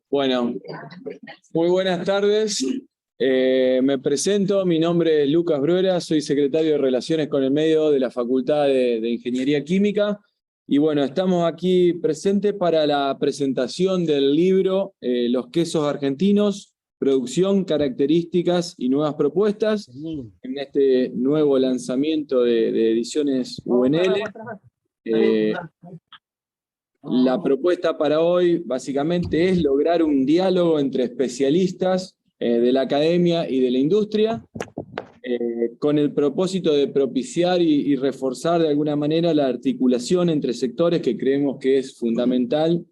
Bueno, muy buenas tardes. Me presento, mi nombre es Lucas Bruera, soy secretario de Relaciones con el Medio de la Facultad de Ingeniería Química. Y bueno, estamos aquí presentes para la presentación del libro Los quesos argentinos, producción, características y nuevas propuestas, en este nuevo lanzamiento de ediciones UNL. La propuesta para hoy básicamente es lograr un diálogo entre especialistas de la academia y de la industria, con el propósito de propiciar y reforzar de alguna manera la articulación entre sectores que creemos que es fundamental.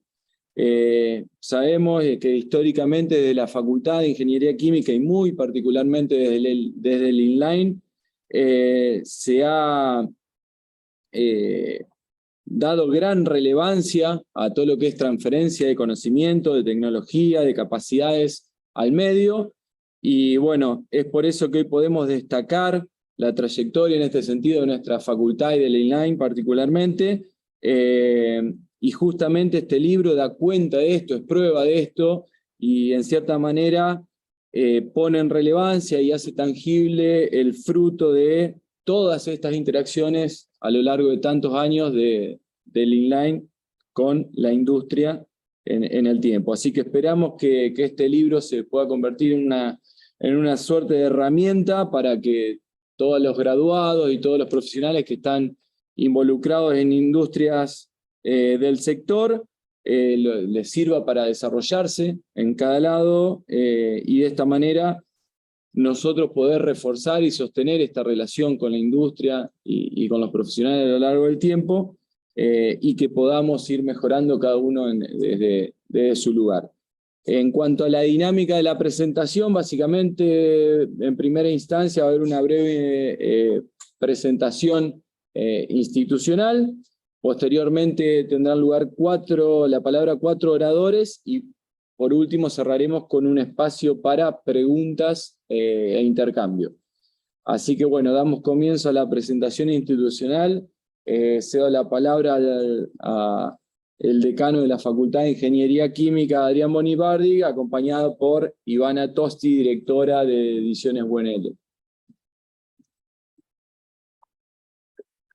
Sabemos que históricamente desde la Facultad de Ingeniería Química y muy particularmente desde el INLAIN se ha dado gran relevancia a todo lo que es transferencia de conocimiento, de tecnología, de capacidades al medio, y bueno, es por eso que hoy podemos destacar la trayectoria en este sentido de nuestra facultad y del INLAIN particularmente, y justamente este libro da cuenta de esto, es prueba de esto, y en cierta manera pone en relevancia y hace tangible el fruto de todas estas interacciones a lo largo de tantos años del INLAIN con la industria en el tiempo. Así que esperamos que este libro se pueda convertir en una suerte de herramienta para que todos los graduados y todos los profesionales que están involucrados en industrias del sector les sirva para desarrollarse en cada lado, y de esta manera nosotros poder reforzar y sostener esta relación con la industria y con los profesionales a lo largo del tiempo, y que podamos ir mejorando cada uno desde su lugar. En cuanto a la dinámica de la presentación, básicamente en primera instancia va a haber una breve presentación institucional. Posteriormente tendrán lugar la palabra cuatro oradores, y por último cerraremos con un espacio para preguntas e intercambio. Así que bueno, damos comienzo a la presentación institucional. Cedo la palabra al decano de la Facultad de Ingeniería Química, Adrián Bonibardi, acompañado por Ivana Tosti, directora de Ediciones UNL.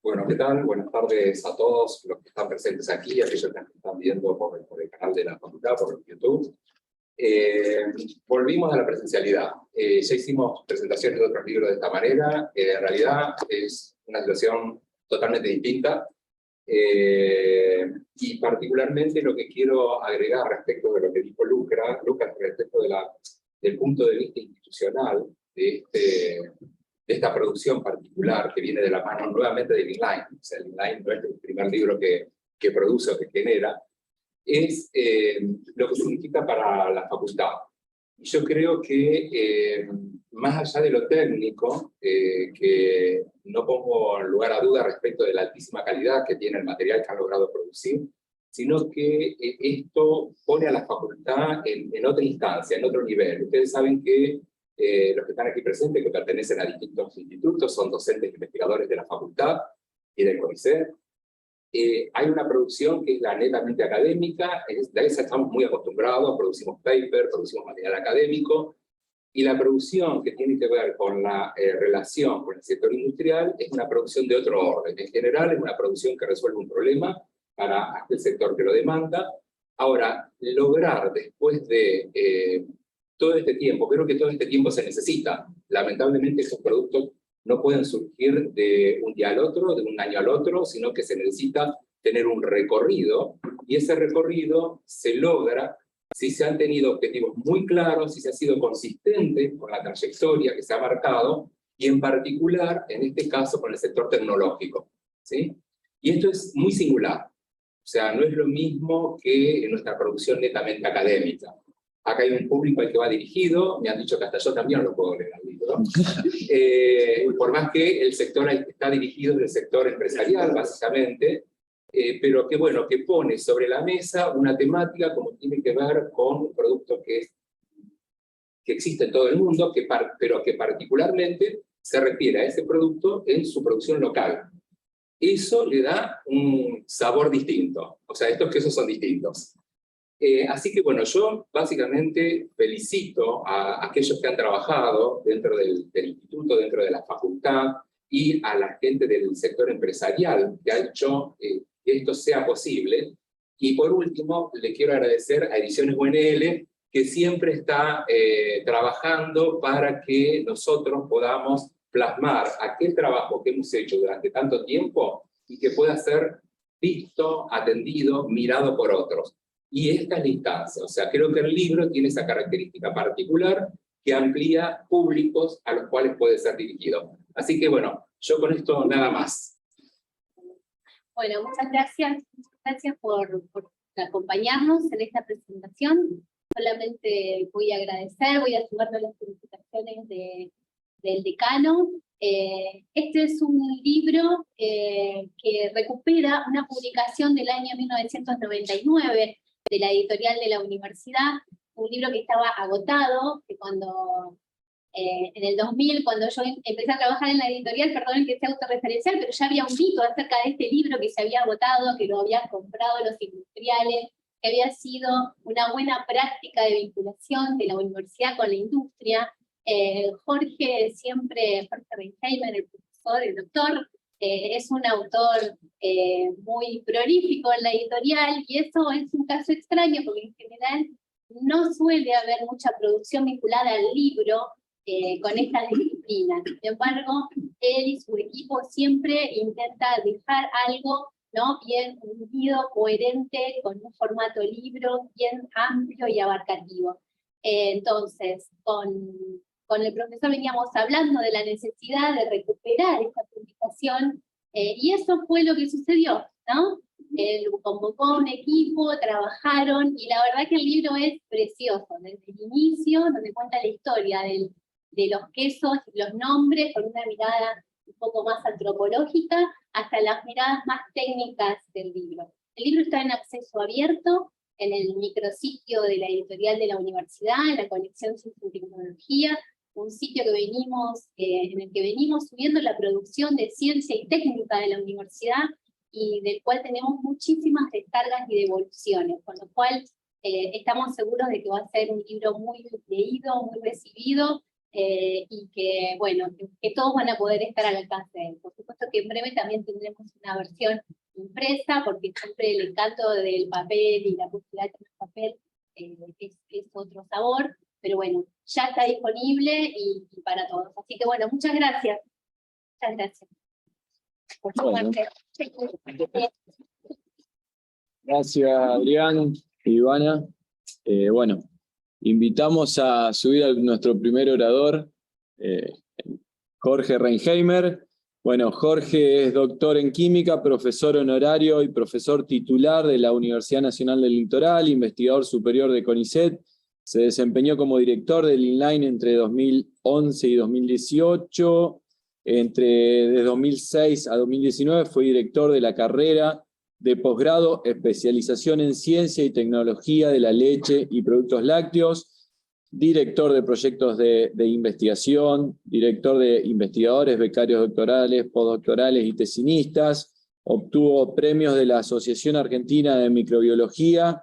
Bueno, ¿qué tal? Buenas tardes a todos los que están presentes aquí, aquellos que están viendo por el canal de la facultad, por YouTube. Volvimos a la presencialidad. Ya hicimos presentaciones de otros libros de esta manera. En realidad es una situación totalmente distinta. Y particularmente lo que quiero agregar respecto de lo que dijo Lucas respecto del punto de vista institucional de esta producción particular que viene de la mano nuevamente del INLAIN. O sea, el INLAIN no es el primer libro que produce o que genera, es lo que significa para la facultad. Yo creo que más allá de lo técnico, que no pongo lugar a duda respecto de la altísima calidad que tiene el material que han logrado producir, sino que esto pone a la facultad en otra instancia, en otro nivel. Ustedes saben que los que están aquí presentes, que pertenecen a distintos institutos, son docentes e investigadores de la facultad y del CONICET. Hay una producción que es la netamente académica, de esa estamos muy acostumbrados, producimos paper, producimos material académico, y la producción que tiene que ver con la relación con el sector industrial es una producción de otro orden. En general es una producción que resuelve un problema para aquel sector que lo demanda. Ahora, lograr después de todo este tiempo, creo que todo este tiempo se necesita. Lamentablemente estos productos no pueden surgir de un día al otro, de un año al otro, sino que se necesita tener un recorrido, y ese recorrido se logra si se han tenido objetivos muy claros, si se ha sido consistente con la trayectoria que se ha marcado, y en particular, en este caso, con el sector tecnológico, ¿sí? Y esto es muy singular. O sea, no es lo mismo que en nuestra producción netamente académica. Acá hay un público al que va dirigido, me han dicho que hasta yo también lo puedo leer al libro. Por más que el sector está dirigido del sector empresarial, básicamente, pero que bueno, que pone sobre la mesa una temática como tiene que ver con un producto que existe en todo el mundo, pero que particularmente se refiere a ese producto en su producción local. Eso le da un sabor distinto. O sea, estos quesos son distintos. Así que bueno, yo básicamente felicito a aquellos que han trabajado dentro del instituto, dentro de la facultad, y a la gente del sector empresarial que ha hecho que esto sea posible. Y por último, le quiero agradecer a Ediciones UNL, que siempre está trabajando para que nosotros podamos plasmar aquel trabajo que hemos hecho durante tanto tiempo y que pueda ser visto, atendido, mirado por otros. Y esta es la instancia, o sea, creo que el libro tiene esa característica particular que amplía públicos a los cuales puede ser dirigido. Así que bueno, yo con esto nada más. Bueno, muchas gracias por acompañarnos en esta presentación. Solamente voy a agradecer, voy a sumarme a las felicitaciones del decano. Este es un libro que recupera una publicación del año 1999 de la editorial de la universidad, un libro que estaba agotado, que cuando en el 2000, cuando yo empecé a trabajar en la editorial, perdonen que sea autorreferencial, pero ya había un mito acerca de este libro que se había agotado, que lo habían comprado los industriales, que había sido una buena práctica de vinculación de la universidad con la industria. Jorge Reinheimer, el profesor, el doctor, es un autor muy prolífico en la editorial, y eso es un caso extraño, porque en general no suele haber mucha producción vinculada al libro con estas disciplinas. Sin embargo, él y su equipo siempre intentan dejar algo, ¿no?, bien unido, coherente, con un formato libro bien amplio y abarcativo. Entonces, con el profesor veníamos hablando de la necesidad de recuperar esta publicación, y eso fue lo que sucedió, ¿no? Él convocó un equipo, trabajaron, y la verdad que el libro es precioso, desde el inicio, donde cuenta la historia de los quesos, los nombres, con una mirada un poco más antropológica, hasta las miradas más técnicas del libro. El libro está en acceso abierto, en el micrositio de la editorial de la universidad, en la colección Ciencia y Tecnología, un sitio que en el que venimos subiendo la producción de ciencia y técnica de la universidad, y del cual tenemos muchísimas descargas y devoluciones, con lo cual estamos seguros de que va a ser un libro muy leído, muy recibido, y que, bueno, que todos van a poder estar al alcance de él. Por supuesto que en breve también tendremos una versión impresa, porque siempre el encanto del papel y la posibilidad de tener papel es otro sabor, pero bueno, ya está disponible y para todos. Así que bueno, muchas gracias. Muchas gracias. Por su Bueno. parte. Gracias, Adrián y Ivana. Bueno, invitamos a subir a nuestro primer orador, Jorge Reinheimer. Bueno, Jorge es doctor en química, profesor honorario y profesor titular de la Universidad Nacional del Litoral, investigador superior de CONICET. Se desempeñó como director del INLAIN entre 2011 y 2018. De 2006 a 2019 fue director de la carrera de posgrado, especialización en ciencia y tecnología de la leche y productos lácteos, director de proyectos de investigación, director de investigadores, becarios doctorales, postdoctorales y tesinistas. Obtuvo premios de la Asociación Argentina de Microbiología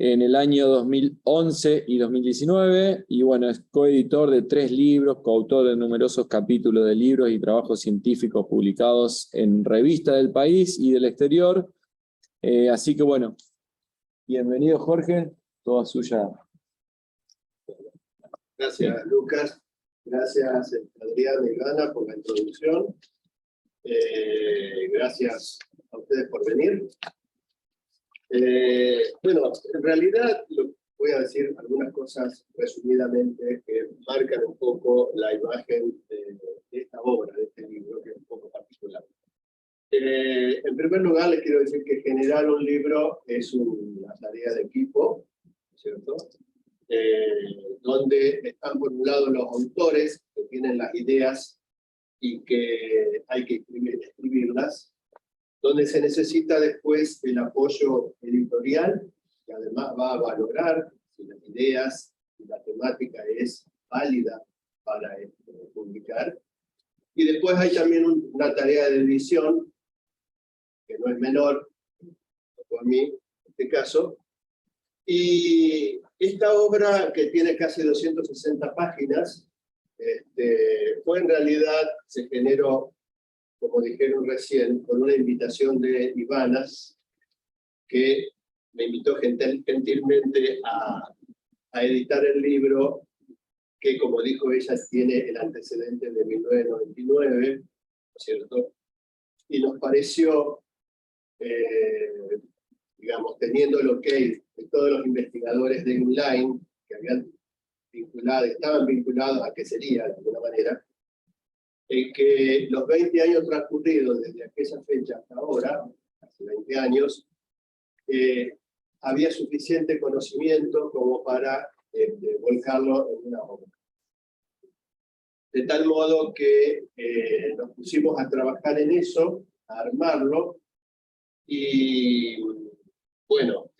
en el año 2011 y 2019, y bueno, es coeditor de 3 libros, coautor de numerosos capítulos de libros y trabajos científicos publicados en revistas del país y del exterior. Así que bueno, bienvenido Jorge, toda suya. Gracias, Lucas. Gracias, Adrián y Ivana, por la introducción. Gracias a ustedes por venir. Bueno, en realidad voy a decir algunas cosas resumidamente que marcan un poco la imagen de esta obra, de este libro, que es un poco particular. En primer lugar, les quiero decir que generar un libro es una tarea de equipo, ¿cierto? Donde están por un lado los autores que tienen las ideas y que hay que escribirlas, donde se necesita después el apoyo editorial, que además va a valorar si las ideas y la temática es válida para publicar. Y después hay también una tarea de edición, que no es menor, por mí, en este caso, Y esta obra, que tiene casi 260 páginas, fue en realidad, se generó, como dijeron recién, con una invitación de Ivanas, que me invitó gentilmente a editar el libro, que como dijo ella, tiene el antecedente de 1999, ¿no es cierto? Y nos pareció, digamos, teniendo el ok de todos los investigadores de Inline, que estaban vinculados a qué sería, de alguna manera, que los 20 años transcurridos desde aquella fecha hasta ahora, hace 20 años, había suficiente conocimiento como para volcarlo en una obra. De tal modo que nos pusimos a trabajar en eso, a armarlo, y bueno,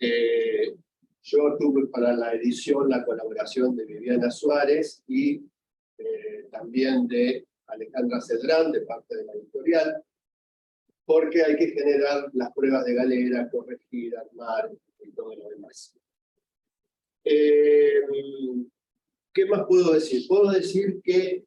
yo tuve para la edición la colaboración de Viviana Suárez y también de Alejandra Cedrán, de parte de la editorial, porque hay que generar las pruebas de galera, corregir, armar y todo lo demás. ¿Qué más puedo decir? Puedo decir que,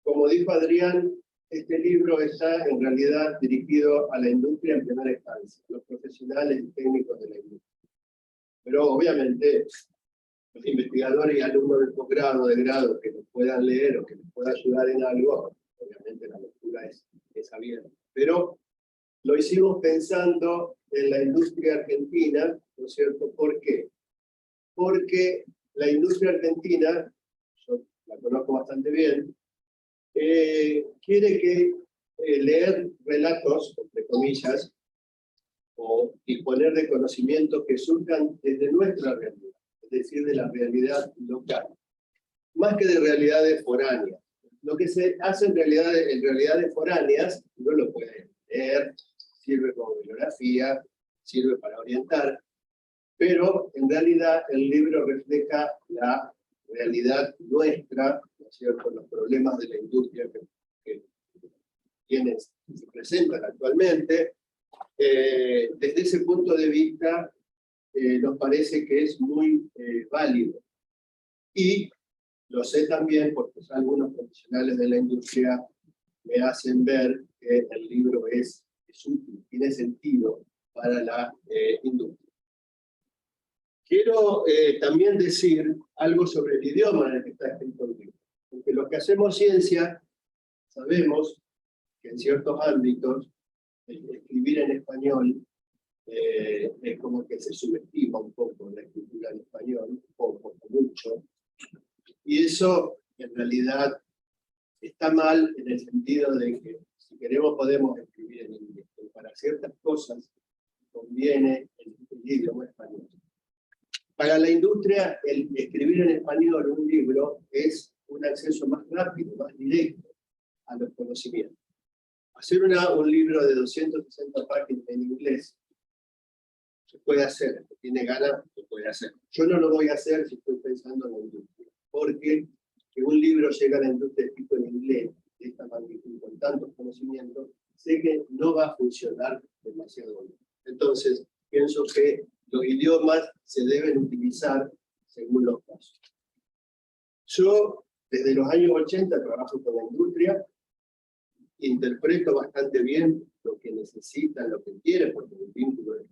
como dijo Adrián, este libro está en realidad dirigido a la industria en primera instancia, a los profesionales y técnicos de la industria. Pero obviamente los investigadores y alumnos de posgrado, de grado, que nos puedan leer o que nos puedan ayudar en algo, obviamente la lectura es abierta. Pero lo hicimos pensando en la industria argentina, ¿no es cierto? ¿Por qué? Porque la industria argentina, yo la conozco bastante bien, quiere que leer relatos, entre comillas, o disponer de conocimientos que surjan desde nuestra realidad, es decir, de la realidad local, más que de realidades foráneas. Lo que se hace en realidades foráneas, no lo pueden leer, sirve como bibliografía, sirve para orientar, pero en realidad el libro refleja la realidad nuestra, ¿no es cierto?, los problemas de la industria que se presentan actualmente. Desde ese punto de vista, nos parece que es muy válido. Y lo sé también porque algunos profesionales de la industria me hacen ver que el libro es útil, tiene sentido para la industria. Quiero también decir algo sobre el idioma en el que está escrito el libro. Porque los que hacemos ciencia sabemos que en ciertos ámbitos escribir en español es como que se subestima un poco la escritura en español, un poco, mucho. Y eso en realidad está mal en el sentido de que si queremos podemos escribir en inglés, pero para ciertas cosas conviene el idioma español. Para la industria, el escribir en español un libro es un acceso más rápido, más directo a los conocimientos. Hacer un libro de 260 páginas en inglés se puede hacer, si tiene ganas, se puede hacer. Yo no lo voy a hacer si estoy pensando en la industria, porque que un libro llegue a la industria escrito en inglés, de esta magnitud, con tantos conocimientos, sé que no va a funcionar demasiado bien. Entonces, pienso que los idiomas se deben utilizar según los casos. Yo, desde los años 80, trabajo con la industria, interpreto bastante bien lo que necesitan, lo que quieren, porque mi vínculo es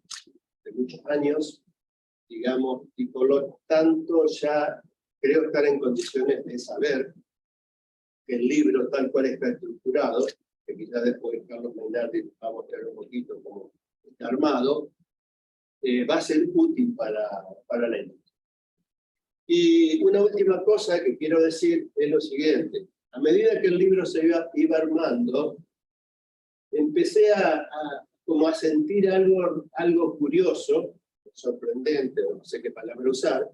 de muchos años, digamos, y por lo tanto ya creo estar en condiciones de saber que el libro, tal cual está estructurado, que quizás después Carlos Mainardi va a mostrar un poquito cómo está armado, va a ser útil para la industria. Y una última cosa que quiero decir es lo siguiente. A medida que el libro se iba armando, empecé como a sentir algo curioso, sorprendente, o no sé qué palabra usar,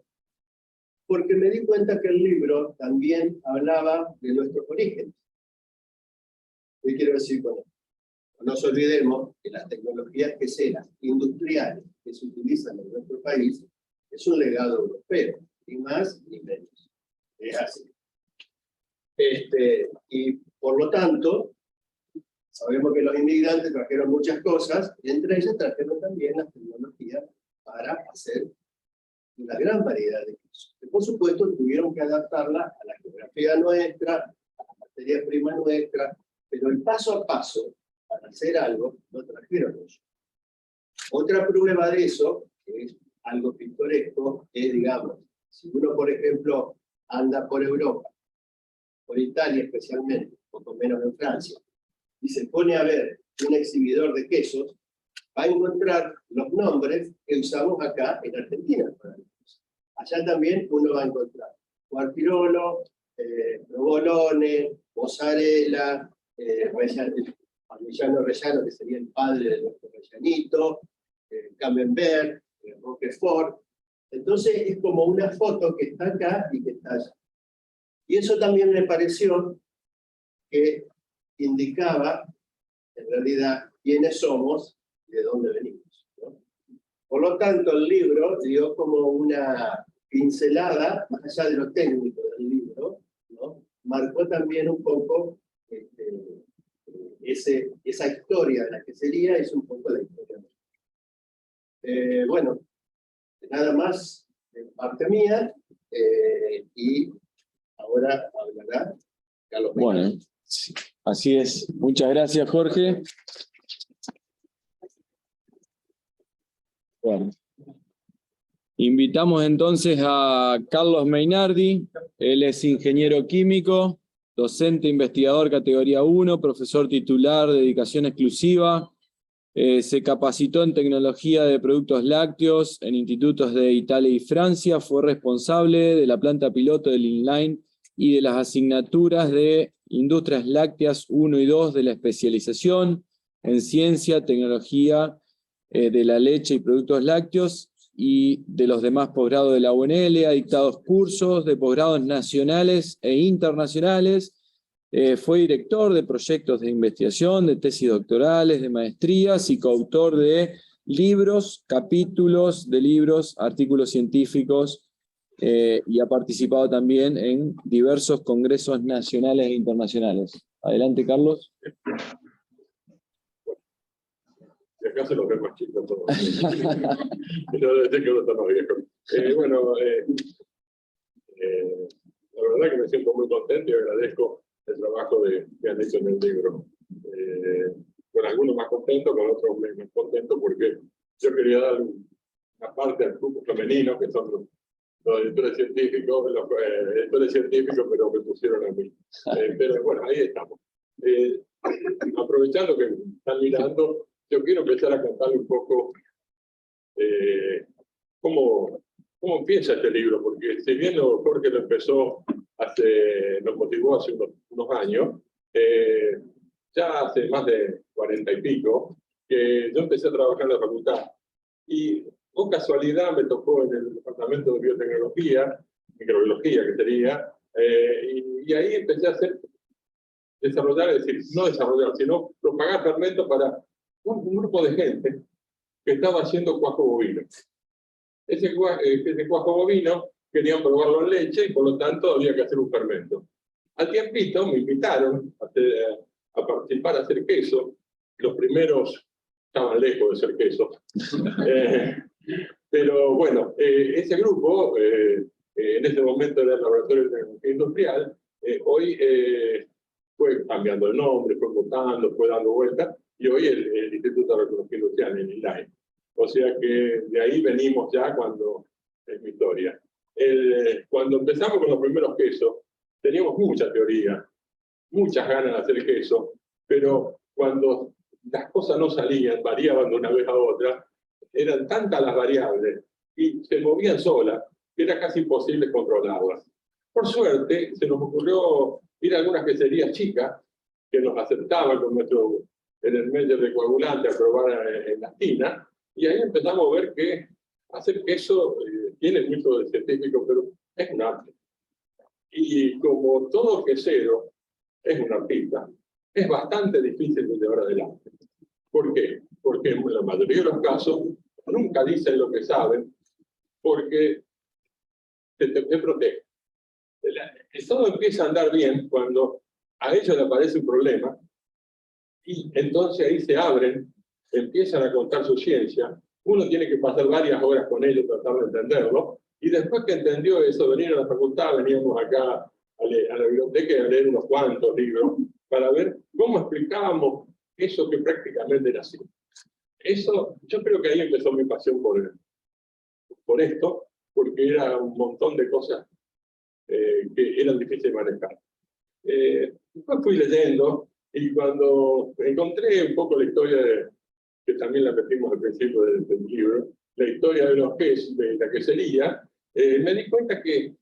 porque me di cuenta que el libro también hablaba de nuestros orígenes. ¿Qué quiero decir con esto? No nos olvidemos que las tecnologías queseras industriales que se utilizan en nuestro país es un legado europeo, ni más ni menos. Es así. Y por lo tanto, sabemos que los inmigrantes trajeron muchas cosas, y entre ellas trajeron también las tecnologías para hacer una gran variedad de quesos. Que por supuesto tuvieron que adaptarla a la geografía nuestra, a la materia prima nuestra, pero el paso a paso para hacer algo lo trajeron ellos. Otra prueba de eso, que es algo pintoresco, es, digamos, si uno, por ejemplo, anda por Europa, por Italia especialmente, poco menos en Francia, y se pone a ver un exhibidor de quesos, va a encontrar los nombres que usamos acá en Argentina. Allá también uno va a encontrar Quartirolo, provolone, mozzarella, parmigiano rellano, que sería el padre de nuestro rellanito, camembert, roquefort. Entonces es como una foto que está acá y que está allá. Y eso también me pareció que indicaba, en realidad, quiénes somos y de dónde venimos, ¿no? Por lo tanto, el libro dio como una pincelada, más allá de lo técnico del libro, ¿no? Marcó también un poco esa historia de la que sería, es un poco la historia. Bueno, nada más de parte mía, y ahora hablará Carlos Meynardi. Bueno, sí, así es. Muchas gracias, Jorge. Bueno. Invitamos entonces a Carlos Meynardi. Él es ingeniero químico, docente investigador categoría 1, profesor titular de dedicación exclusiva. Se capacitó en tecnología de productos lácteos en institutos de Italia y Francia. Fue responsable de la planta piloto del inline y de las asignaturas de Industrias Lácteas 1 y 2 de la especialización en Ciencia, Tecnología de la Leche y Productos Lácteos, y de los demás posgrados de la UNL. Ha dictado cursos de posgrados nacionales e internacionales. Fue director de proyectos de investigación, de tesis doctorales, de maestrías y coautor de libros, capítulos de libros, artículos científicos, y ha participado también en diversos congresos nacionales e internacionales. Adelante, Carlos. Si acaso los veo más chicos todos. Pero desde que uno está más viejo. La verdad que me siento muy contento y agradezco el trabajo que han hecho en el libro. Con algunos más contentos, con otros menos contentos, porque yo quería dar una parte al grupo femenino, que son los editores científicos, pero me pusieron a mí. Pero bueno, ahí estamos. Aprovechando que están mirando, yo quiero empezar a contarle un poco cómo empieza este libro, porque si bien Jorge lo empezó nos motivó hace unos años, ya hace más de 40 y pico, que yo empecé a trabajar en la facultad. Y con casualidad me tocó en el departamento de biotecnología, microbiología que sería, y ahí empecé a sino propagar fermentos para un grupo de gente que estaba haciendo cuajo bovino. Ese cuajo bovino querían probarlo en leche y por lo tanto había que hacer un fermento. Al tiempito me invitaron a participar a hacer queso. Los primeros estaban lejos de ser queso. Pero bueno, ese grupo, en ese momento era el Laboratorio de Tecnología Industrial, hoy fue cambiando el nombre, fue mutando, fue dando vueltas, y hoy el Instituto de Tecnología Industrial, el INLAE. O sea que de ahí venimos ya cuando es mi historia. Cuando empezamos con los primeros quesos, teníamos mucha teoría, muchas ganas de hacer queso, pero cuando las cosas no salían, variaban de una vez a otra, eran tantas las variables y se movían solas que era casi imposible controlarlas. Por suerte, se nos ocurrió ir a algunas queserías chicas que nos aceptaban con nuestro medio de coagulante a probar en las tinas, y ahí empezamos a ver que hacer queso tiene mucho de científico, pero es un arte. Y como todo quesero es un artista, es bastante difícil de llevar adelante. ¿Por qué? Porque en la mayoría de los casos nunca dicen lo que saben, porque te protegen. Todo empieza a andar bien cuando a ellos les aparece un problema, y entonces ahí se abren, empiezan a contar su ciencia, uno tiene que pasar varias horas con ellos, tratar de entenderlo, y después que entendió eso, venir a la facultad, veníamos acá a la biblioteca y a leer unos cuantos libros, para ver cómo explicábamos eso que prácticamente era así. Eso, yo creo que ahí empezó mi pasión por esto, porque era un montón de cosas que eran difíciles de manejar. Después fui leyendo, y cuando encontré un poco la historia, que también la metimos al principio del libro, la historia de los quesos, de la quesería, me di cuenta que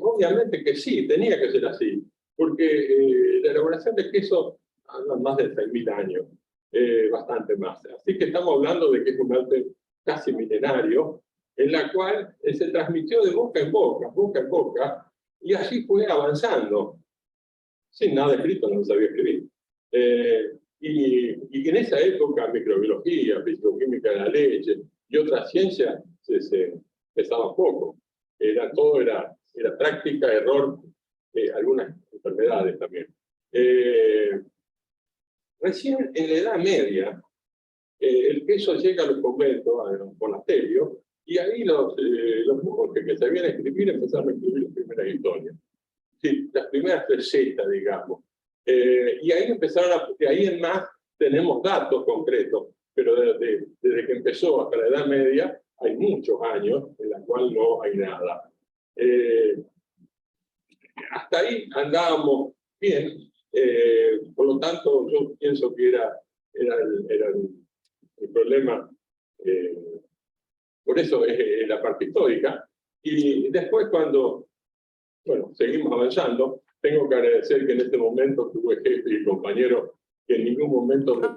obviamente que sí, tenía que ser así, porque la elaboración de queso habla más de 6.000 años, bastante más. Así que estamos hablando de que es un arte casi milenario, en la cual se transmitió de boca en boca, y así fue avanzando. Sin nada escrito, no sabía escribir. Y en esa época, microbiología, fisicoquímica de la leche y otras ciencias se pesaban poco. Todo era práctica, error, algunas enfermedades también. Recién en la Edad Media, el queso llega a los conventos, a los monasterios, y ahí los monjes que sabían escribir empezaron a escribir las primeras historias. Sí, las primeras recetas, digamos. Y ahí de ahí en más tenemos datos concretos, pero desde que empezó hasta la Edad Media hay muchos años en los cuales no hay nada. Hasta ahí andábamos bien, por lo tanto yo pienso que era el problema, por eso es la parte histórica, y después cuando, bueno, seguimos avanzando, tengo que agradecer que en este momento tuve jefe y compañeros que en ningún momento me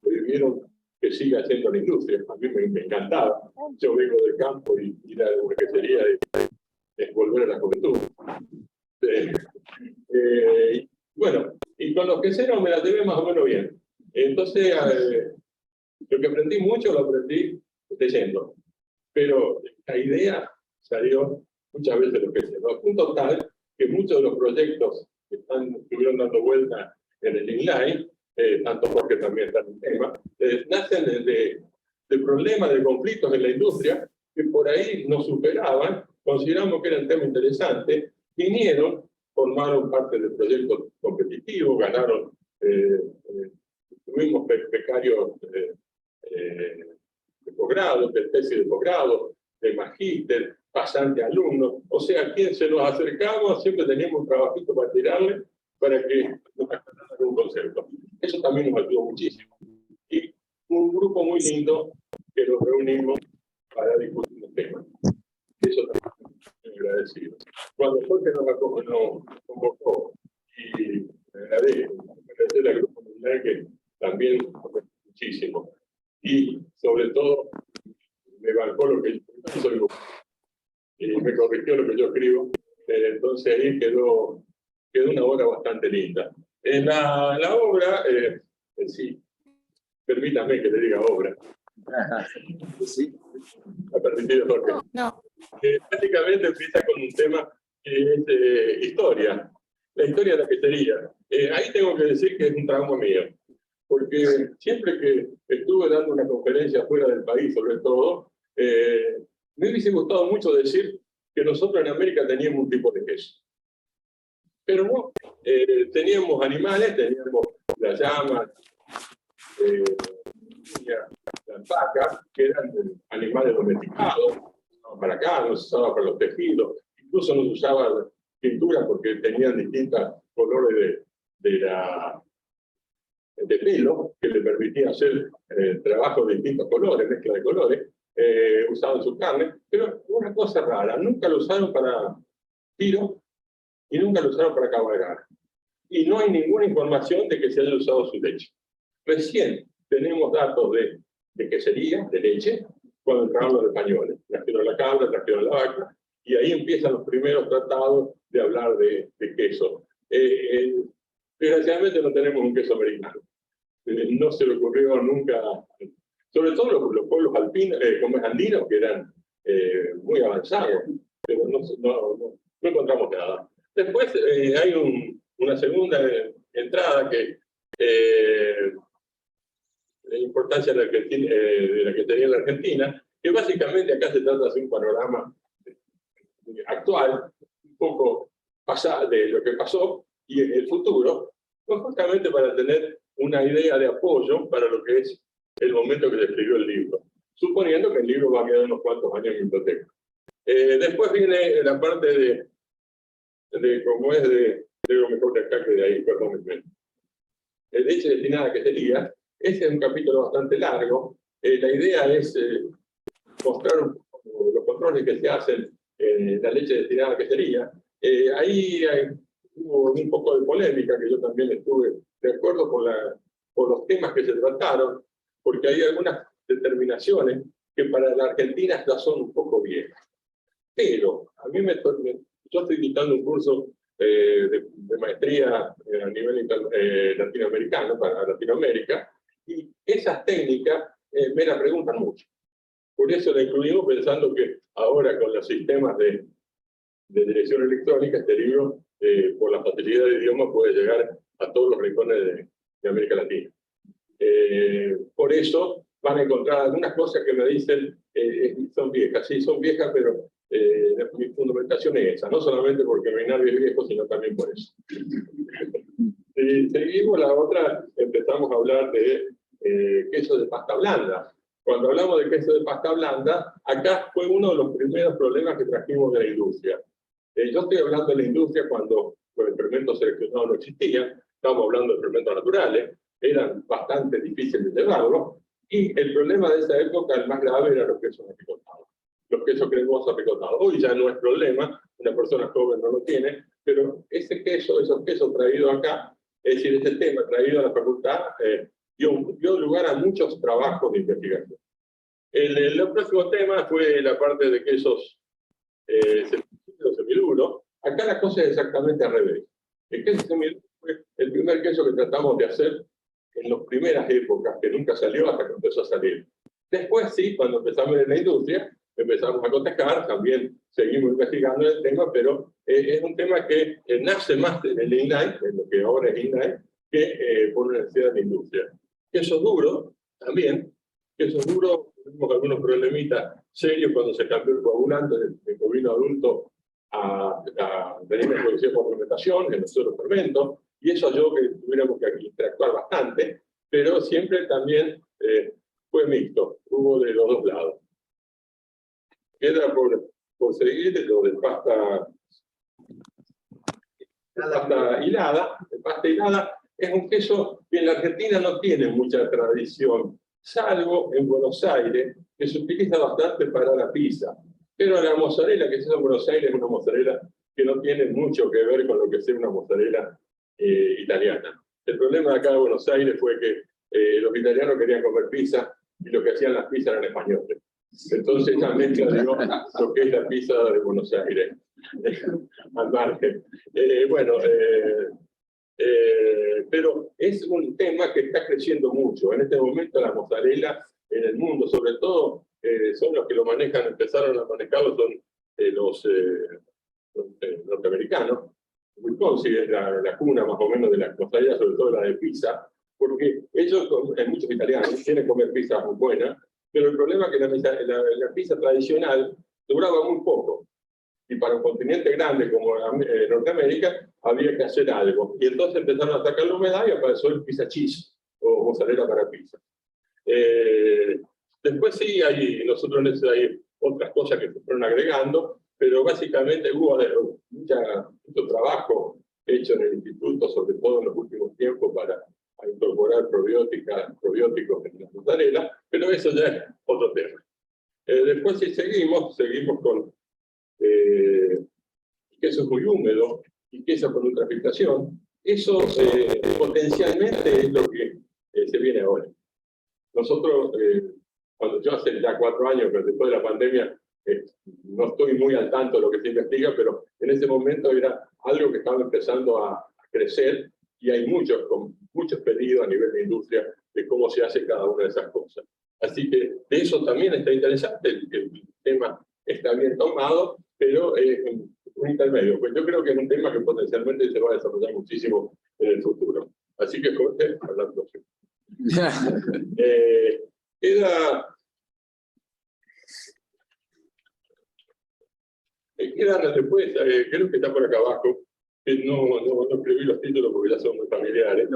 prohibieron que siga haciendo la industria. A mí me encantaba. Yo vengo del campo y la quesería es volver a la juventud. Bueno, y con los queseros me la llevé más o menos bien. Entonces, lo que aprendí mucho lo aprendí leyendo. Pero la idea salió muchas veces de los queseros. A punto tal que muchos de los proyectos que estuvieron dando vuelta en el INLAE, tanto porque también está en el tema, nacen de problemas, de conflictos en la industria que por ahí nos superaban, consideramos que era un tema interesante, vinieron, formaron parte del proyecto competitivo, ganaron, tuvimos becarios de posgrado, de tesis de posgrado, de magíster, pasante alumnos, o sea, a quien se nos acercaba siempre teníamos un trabajito para tirarle para que nos aclararan un concepto. Eso también nos ayudó muchísimo. Y un grupo muy lindo que nos reunimos para discutir los temas. Eso también estoy agradecido. Cuando Jorge nos convocó, y agradecer al grupo mundial que también nos muchísimo. Y sobre todo, me bancó lo que yo soy, y me corrigió lo que yo escribo. Entonces ahí quedó una obra bastante linda. En la obra, sí, permítame que le diga obra. Sí. Ha permitido Jorge. No. Prácticamente empieza con un tema que es historia. La historia de la quesería. Ahí tengo que decir que es un trauma mío. Porque siempre que estuve dando una conferencia fuera del país, sobre todo, me hubiese gustado mucho decir que nosotros en América teníamos un tipo de queso. Pero no, teníamos animales, teníamos las llamas, las vacas, que eran animales domesticados, para acá, no se usaba para los tejidos, incluso no se usaba pintura porque tenían distintos colores de pelo que le permitía hacer trabajo de distintos colores, mezcla de colores, usaban su carne, pero una cosa rara, nunca lo usaron para tiro y nunca lo usaron para cabalgar. Y no hay ninguna información de que se haya usado su leche. Recién tenemos datos de quesería, de leche, cuando entraron los españoles. Trajeron la cabra, trajeron la vaca, y ahí empiezan los primeros tratados de hablar de queso. Desgraciadamente no tenemos un queso americano. No se le ocurrió nunca, sobre todo los pueblos alpinos, como es andinos, que eran muy avanzados, pero no encontramos nada. Después hay una segunda entrada que importancia de la que tenía la Argentina, que básicamente acá se trata de hacer un panorama actual, un poco de lo que pasó y en el futuro, pues justamente para tener una idea de apoyo para lo que es el momento que se escribió el libro, suponiendo que el libro va a quedar unos cuantos años en biblioteca. Después viene la parte de cómo es digo mejor de acá que de ahí, perdónenme. Leche destinada, que sería, ese es un capítulo bastante largo. La idea es mostrar los controles que se hacen en la leche destinada, que sería. Ahí hubo un poco de polémica, que yo también estuve de acuerdo con los temas que se trataron, porque hay algunas determinaciones que para la Argentina ya son un poco viejas. Pero a mí yo estoy dictando un curso de maestría a nivel latinoamericano, para Latinoamérica, y esas técnicas me la preguntan mucho. Por eso la incluimos pensando que ahora con los sistemas de dirección electrónica, este libro, por la facilidad de idioma, puede llegar a todos los rincones de América Latina. Por eso van a encontrar algunas cosas que me dicen son viejas. Sí, son viejas, pero mi fundamentación es esa, no solamente porque Mainardi es viejo, sino también por eso. Seguimos la otra, empezamos a hablar de queso de pasta blanda. Cuando hablamos de queso de pasta blanda, acá fue uno de los primeros problemas que trajimos de la industria. Yo estoy hablando de la industria cuando los fermentos seleccionados no existían, estamos hablando de fermentos naturales, eran bastante difíciles de llevarlos, y el problema de esa época, el más grave, eran los quesos apicotados. Los quesos cremosos apicotados. Hoy ya no es problema, una persona joven no lo tiene, pero esos quesos traídos acá, es decir, ese tema traído a la facultad, dio lugar a muchos trabajos de investigación. El próximo tema fue la parte de quesos semiduros. Acá la cosa es exactamente al revés. El queso semiduro fue el primer queso que tratamos de hacer en las primeras épocas, que nunca salió hasta que empezó a salir. Después sí, cuando empezamos en la industria, empezamos a cotejar, también seguimos investigando el tema, pero es un tema que nace más en el INAI, en lo que ahora es INAI, que por una necesidad de la industria. Quesos duros, también. Quesos duros, tuvimos algunos problemitas serios cuando se cambió el coagulante de bovino adulto a venir producción por fermentación en los otros fermentos, y eso ayudó que tuviéramos que interactuar bastante, pero siempre también fue mixto, hubo de los dos lados. Queda por seguir lo de pasta hilada. Pasta hilada es un queso que en la Argentina no tiene mucha tradición, salvo en Buenos Aires, que se utiliza bastante para la pizza. Pero la mozzarella que se hace en Buenos Aires es una mozzarella que no tiene mucho que ver con lo que es una mozzarella italiana. El problema de acá de Buenos Aires fue que los italianos querían comer pizza y lo que hacían las pizzas eran españoles. Entonces esa mezcla dio lo que es la pizza de Buenos Aires, al margen. Pero es un tema que está creciendo mucho. En este momento la mozzarella en el mundo, sobre todo, son los que lo manejan, empezaron a manejarlo, son los norteamericanos. Wisconsin es la cuna más o menos de la mozzarella, sobre todo la de pizza, porque ellos, muchos italianos, quieren comer pizza muy buena, pero el problema es que la pizza tradicional duraba muy poco. Y para un continente grande como Norteamérica, había que hacer algo. Y entonces empezaron a sacar la humedad y apareció el pizza cheese, o mozzarella para pizza. Después sí, nosotros hay otras cosas que se fueron agregando, pero básicamente hubo mucho trabajo hecho en el instituto, sobre todo en los últimos tiempos, para incorporar probióticos en la mozzarella, pero eso ya es otro tema. Después sí seguimos con quesos muy húmedos y quesos con ultrafiltración. Eso potencialmente es lo que se viene ahora. Nosotros, cuando yo hace ya 4 años, pero después de la pandemia, no estoy muy al tanto de lo que se investiga, pero en ese momento era algo que estaba empezando a crecer y hay muchos pedidos a nivel de industria de cómo se hace cada una de esas cosas. Así que de eso también está interesante, el tema está bien tomado, pero es un intermedio. Pues yo creo que es un tema que potencialmente se va a desarrollar muchísimo en el futuro. Así que, Jorge, hablar próximo. Queda después, creo que está por acá abajo, que no escribí los títulos porque ya son muy familiares,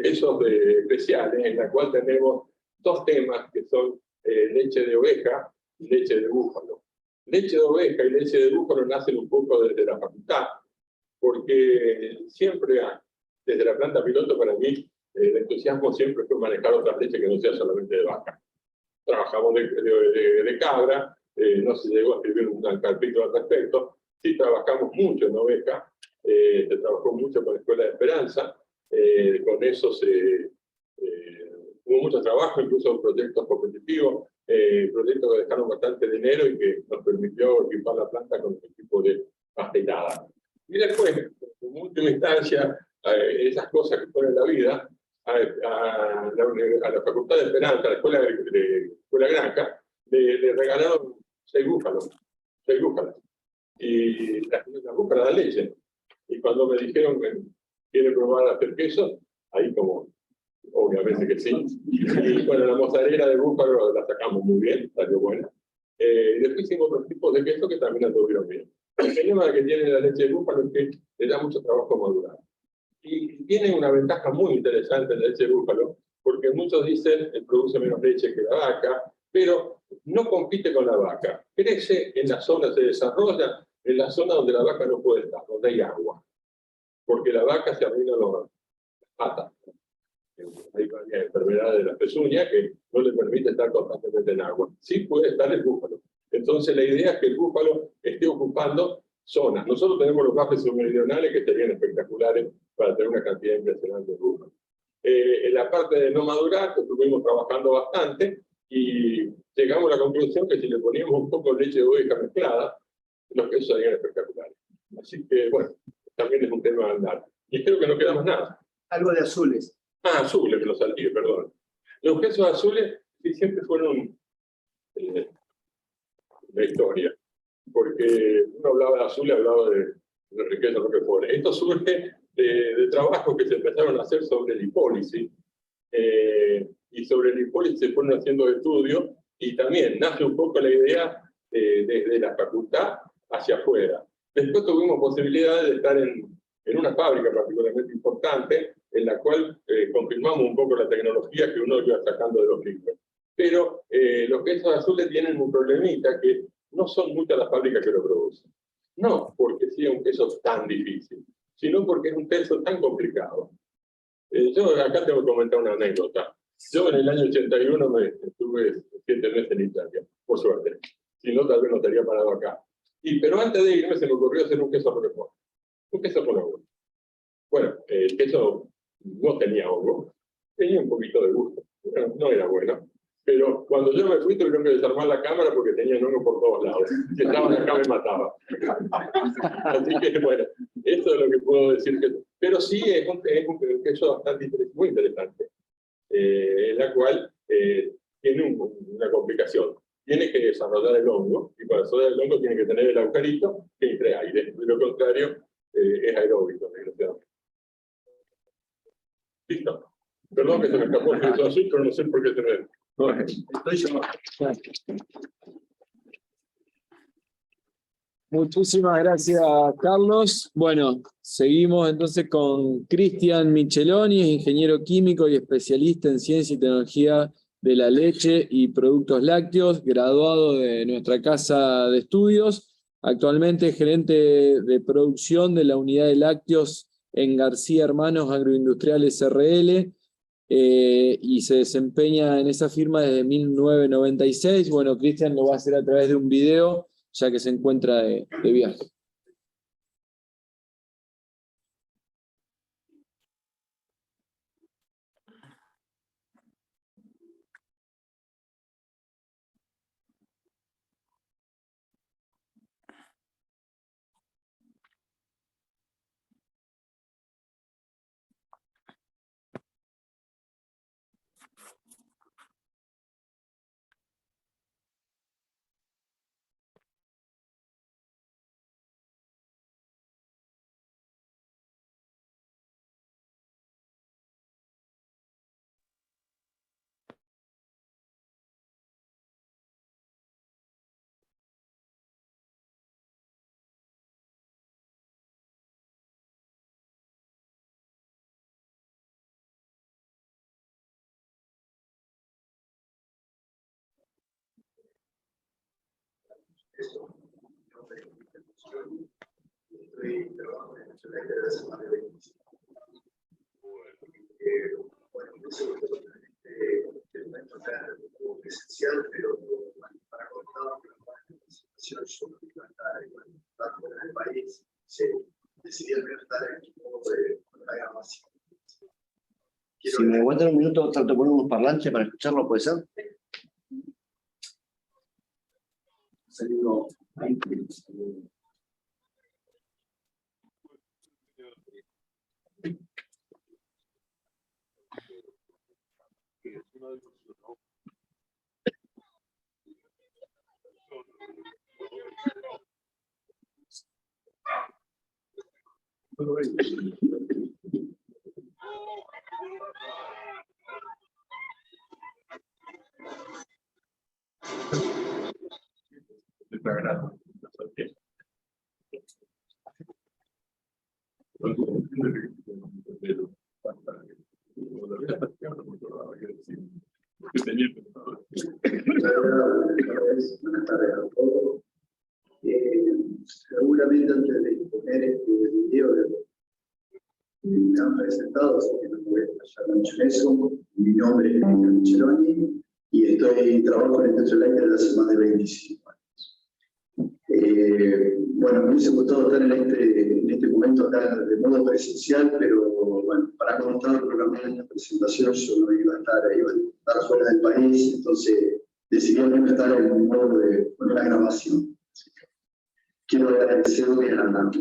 esos especiales, en la cual tenemos dos temas que son leche de oveja y leche de búfalo. Leche de oveja y leche de búfalo nacen un poco desde la facultad, porque siempre, desde la planta piloto, para mí, el entusiasmo siempre fue manejar otra leche que no sea solamente de vaca. Trabajamos de cabra, no se llegó a escribir un capítulo al respecto. Sí trabajamos mucho en oveja, se trabajó mucho con la Escuela de Esperanza, con eso hubo mucho trabajo, incluso proyectos competitivos, proyectos que dejaron bastante dinero y que nos permitió equipar la planta con el equipo de pastillada. Y después, en última instancia, esas cosas que ponen la vida, a la Facultad de Esperanza, a la Escuela Granja, le regalaron 6 búfalos. Y las búfalas dan leche. Y cuando me dijeron que quiere probar a hacer queso, ahí como, obviamente que sí. Y bueno, la mozzarella de búfalo la sacamos muy bien, salió buena. Y después hicimos otros tipos de queso que también anduvieron bien. El problema que tiene la leche de búfalo es que le da mucho trabajo madurar. Y tiene una ventaja muy interesante en la leche de búfalo, porque muchos dicen que produce menos leche que la vaca, pero no compite con la vaca. Crece en la zona, se desarrolla en la zona donde la vaca no puede estar, donde hay agua. Porque la vaca se arruina las patas. Hay varias enfermedades de las pezuñas que no le permite estar constantemente en agua. Sí puede estar el búfalo. Entonces la idea es que el búfalo esté ocupando zonas. Nosotros tenemos los bajos submeridionales que serían espectaculares para tener una cantidad impresionante de búfalo. En la parte de no madurar, que estuvimos trabajando bastante y llegamos a la conclusión que si le poníamos un poco de leche de oveja mezclada, los quesos serían espectaculares. Así que, bueno, también es un tema de andar. Y creo que no queda más nada. Algo de azules. Azules, me lo salté, perdón. Los quesos azules sí, siempre fueron una historia, porque uno hablaba de azules, hablaba de Enriqueta Roquefort. Esto surge de trabajos que se empezaron a hacer sobre lipólisis, y sobre lipólisis se fueron haciendo estudios, y también nace un poco la idea desde la facultad hacia afuera. Después tuvimos posibilidades de estar en una fábrica particularmente importante, en la cual confirmamos un poco la tecnología que uno iba sacando de los libros. Pero los quesos azules tienen un problemita, que no son muchas las fábricas que lo producen. No porque sea un queso tan difícil, sino porque es un queso tan complicado. Yo acá tengo que comentar una anécdota. Yo en el año 81 estuve 7 meses en Italia, por suerte. Si no, tal vez no estaría parado acá. Pero antes de irme se me ocurrió hacer un queso Roquefort. Un queso con hongo. Bueno, el queso no tenía hongo, tenía un poquito de gusto. No era bueno. Pero cuando yo me fui tuvieron que desarmar la cámara porque tenía hongo por todos lados. Si estaban acá me mataba. Así que bueno, eso es lo que puedo decir. Pero sí es un queso bastante muy interesante, en la cual tiene una complicación. Tiene que desarrollar el hongo, y para desarrollar el hongo tiene que tener el agujerito que entre aire. De lo contrario, es aeróbico, desgraciadamente. Listo. Perdón que se me escapó el queso azul, pero no sé por qué se me... Estoy yo. Muchísimas gracias, Carlos. Bueno, seguimos entonces con Cristian Micheloni, es ingeniero químico y especialista en ciencia y tecnología de la leche y productos lácteos, graduado de nuestra casa de estudios, actualmente gerente de producción de la unidad de lácteos en García Hermanos Agroindustriales SRL, y se desempeña en esa firma desde 1996. Bueno, Cristian lo va a hacer a través de un video, ya que se encuentra de viaje. Eso, mi nombre es Cristian Lucioni, estoy trabajando en Nacional desde hace más de 25 años. Bueno, empecé este momento acá como presencial, pero para contar la presentación yo no iba a estar fuera del país, decidí estar aquí con la grabación. Si me aguantan un minuto, trato de poner unos parlantes para escucharlo, ¿puede ser? Saludo. Buenas tardes a todos. Seguramente antes de exponer este video me han presentado, así que no me voy a explayar mucho en eso. Mi nombre es Cristian Lucioni y trabajo en Nacional desde hace más de 25 años. Bueno, me hubiese gustado estar en este momento acá de modo presencial, pero bueno, para como estaba programada esta presentación, yo no iba a estar fuera del país, entonces decidí al menos estar en un modo de poner la grabación. Quiero agradecerle a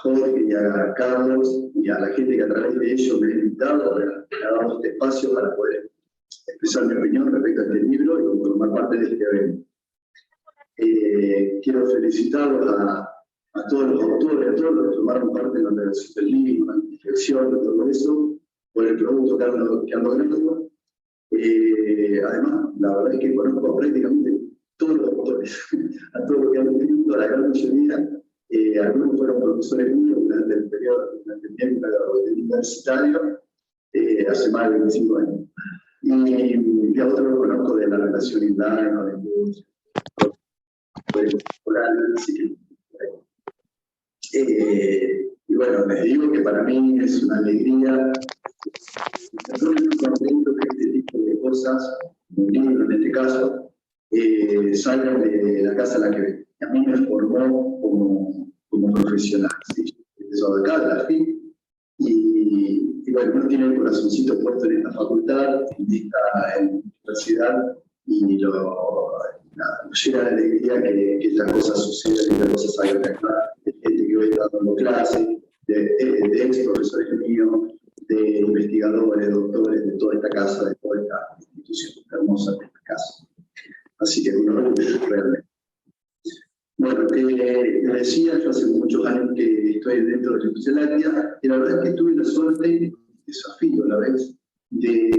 Jorge y a Carlos y a la gente que a través de ellos me ha invitado, me ha dado este espacio para poder expresar mi opinión respecto a este libro y formar parte de este evento. Quiero felicitar a todos los autores, a todos los que tomaron parte en la redacción del libro, en la dirección y todo eso, por el producto que han logrado. Además, la verdad es que conozco a prácticamente todos los autores, a todos los que han escrito, a la gran mayoría. Algunos fueron profesores míos durante el tiempo de universitario, hace más de 25 años. Y a otros los conozco de la relación interna, con la industria. Y bueno, les digo que para mí es una alegría, estoy muy contento que este tipo de cosas, un libro en este caso, salgan de la casa a la que ven. A mí me formó como profesional, ¿sí? Empezó de acá, de la FIC, y bueno, uno tiene el corazoncito puesto en esta facultad, en esta universidad, y lo llena de alegría que estas cosas sucedan, que estas cosas salgan de acá, de gente que hoy está dando clases, de ex profesores míos, de investigadores, doctores, de toda esta casa, de toda esta institución hermosa de esta casa. Así que un orgullo realmente. Bueno, les decía, yo hace muchos años que estoy dentro de la Institucionaria, y la verdad es que tuve la suerte, desafío a la vez, de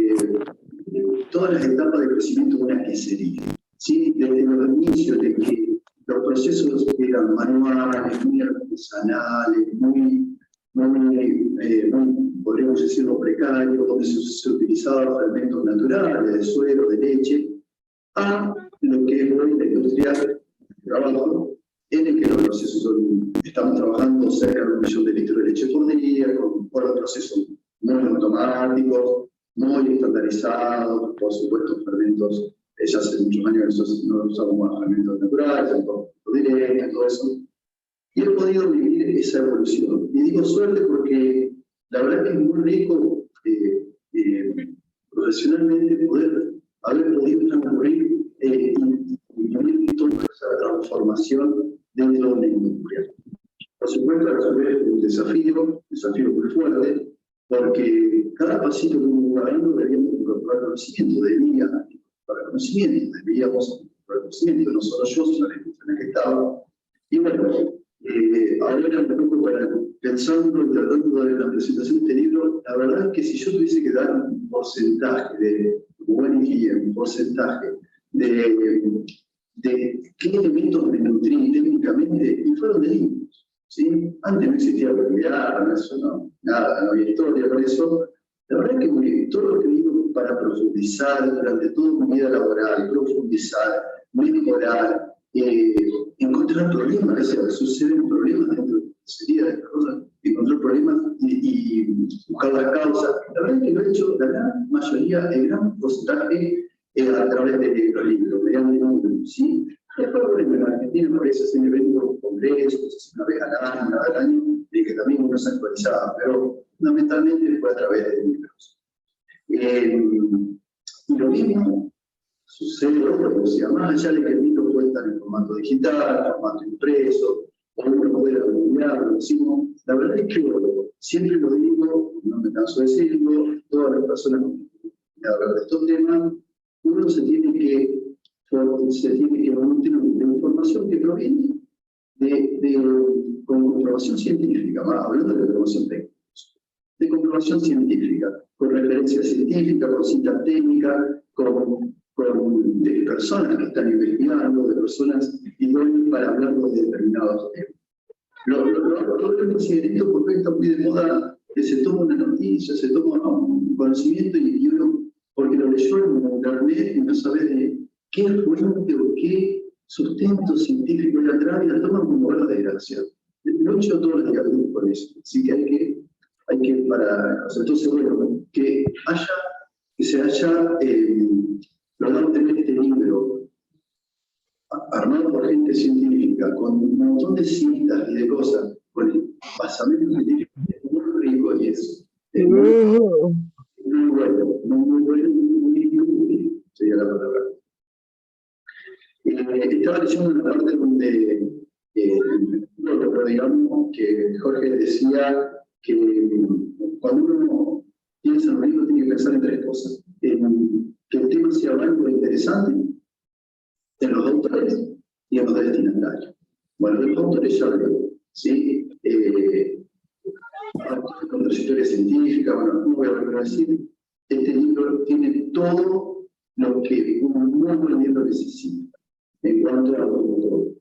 todas las etapas de crecimiento de una quesería. ¿Sí? Desde los inicios, de que los procesos eran manuales, muy artesanales, muy podríamos decirlo, precarios, donde se utilizaban fermentos naturales, de suero, de leche, a lo que es hoy la industria del trabajo, en el que los procesos estamos trabajando cerca de 1 millón de litros de leche por día, con los procesos muy automáticos, muy estandarizados, por supuesto fermentos, ya hace muchos años no usamos más fermentos naturales, directos, todo eso. Y he podido vivir esa evolución. Y digo suerte porque la verdad es que es muy rico profesionalmente haber podido transcurrir y vivir toda esa transformación dentro de la industria. Por supuesto, a su vez, un desafío muy fuerte, porque cada pasito que uno va dando debíamos incorporar conocimiento, debíamos conocimiento, no solo yo, sino la industria en la que estaba. Y bueno, ahora un poco pensando y tratando de la presentación de este libro, la verdad es que si yo tuviese que dar un porcentaje de buen guía, un porcentaje de qué elementos me nutrí técnicamente, y fueron de libros, ¿sí? Antes no existía Wikipedia, nada, no había historia por eso. La verdad es que todo lo que digo para profundizar durante toda mi vida laboral, profundizar, mejorar, encontrar problemas, o sea, suceden problemas dentro de la serie de cosas, encontrar problemas y buscar las causas. La verdad es que lo he hecho la gran mayoría, el gran porcentaje, a través de los libros, mediante libros, ¿sí? Después, bueno, en Argentina por eso hacen eventos, congresos, una vez al año, y que también uno se actualizaba, pero fundamentalmente fue a través de libros. Y lo mismo sucede hoy, o sea, más allá de que el libro puede estar en formato digital, en formato impreso, o uno puede cambiarlo, decimos, la verdad es que siempre lo digo, no me canso de decirlo, todas las personas que hablan de estos temas, uno se tiene que nutrir de información que proviene con comprobación científica, hablando de comprobación técnica, de comprobación científica, con referencia científica, con citas técnicas, de personas que están investigando, de personas idóneas para hablar de determinados temas. Lo considero porque está muy de moda que se toma una noticia, se toma un conocimiento y uno, porque lo leyó en internet y no sabe de qué fuente o qué sustento científico le atrae y la toman como verdad gracia. Lo he hecho todos los días con eso, así que hay que para, entonces bueno, que se haya logrado tener este libro armado por gente científica, con un montón de citas y de cosas, con el basamento científico muy rico y eso. Muy bueno, muy útil, sería la palabra. Estaba leyendo una parte donde, digamos, que Jorge decía que cuando uno piensa en un libro tiene que pensar en tres cosas. Que el tema sea válido e interesante, en los autores y en los destinatarios. Bueno, los autores ya lo ¿sí? Con trayectoria científica, bueno, no voy a volver a decir, este libro tiene todo lo que un muy buen libro necesita en cuanto a todo.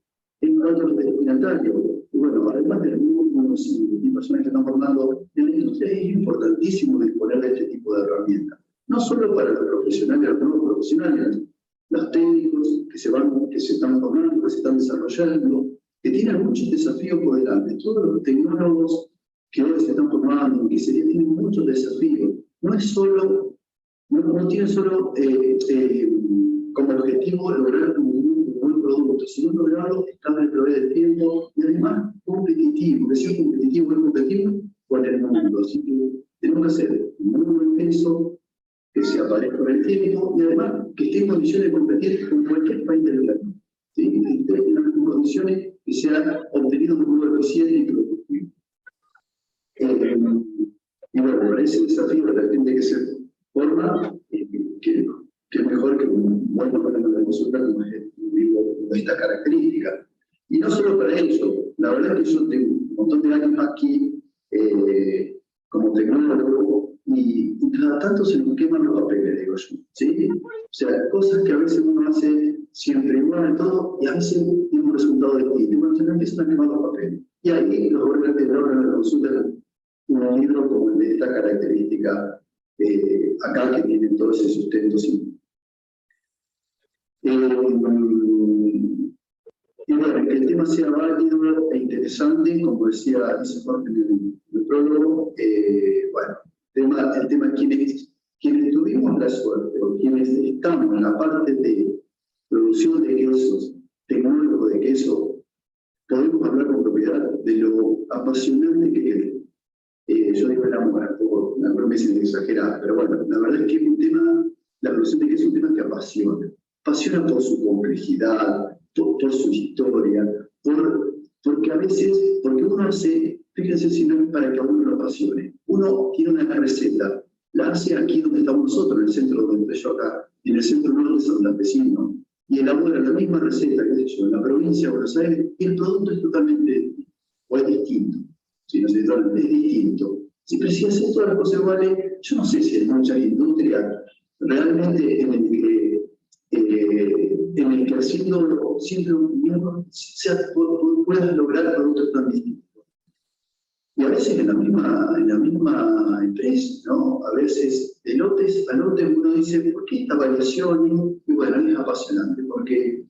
En cuanto a los destinatarios, bueno, además de alumnos y personas que están formando en la industria, es importantísimo disponer de este tipo de herramientas. No solo para los profesionales, los nuevos profesionales, los técnicos que se están formando, que se están desarrollando, que tienen muchos desafíos por delante. Todos los tecnólogos que hoy se están formando, que tienen muchos desafíos. No tienen solo como objetivo lograr un buen producto, sino lograrlo estable a través del tiempo y además competitivo, que sea competitivo es competitivo con el mundo. Así que tenemos que hacer un muy buen peso, que se aparezca con el tiempo y además que esté en condiciones de competir con cualquier país del mundo. ¿Sí? Que esté en condiciones que sea obtenido un número eficiente y productivo. Y bueno, para ese desafío de la gente que se forma, que mejor que un buen programa de consulta como esta característica. Y no solo para eso, la verdad es que yo tengo un montón de años aquí como tecnólogo y cada tanto se nos queman los papeles, digo yo. ¿Sí? O sea, cosas que a veces uno hace siempre igual todo y a veces tiene un resultado distinto. Y bueno, se nos empiezan a quemar los papeles. Y ahí los órganos de consulta un libro como el de esta característica acá que tiene todo ese sustento. Y bueno, que el tema sea válido e interesante, como decía Jorge en el prólogo, bueno, el tema es quienes tuvimos la suerte, o quienes estamos en la parte de producción de quesos, tecnólogo de queso, podemos hablar con propiedad de lo apasionante que es. Yo digo el amor, una promesa exagerada, pero bueno, la verdad es que es un tema, la producción de queso es un tema que apasiona. Apasiona por su complejidad, por su historia, porque a veces, porque uno hace, fíjense si no es para que a uno lo apasione, uno tiene una receta, la hace aquí donde estamos nosotros, en el centro donde estoy yo acá, en el centro norte de San Bernardino, y elabora la misma receta, qué sé yo, en la provincia de Buenos Aires, y el producto es totalmente, o es distinto, si no se trata, es distinto. Sí, pero si haces todas las cosas iguales, yo no sé si hay muchas industrias realmente en el que haciendo siempre un mismo, puedas lograr productos tan distintos. Y a veces en la misma empresa, ¿no? A veces de lotes a lotes uno dice, ¿por qué esta variación? Y bueno, es apasionante, porque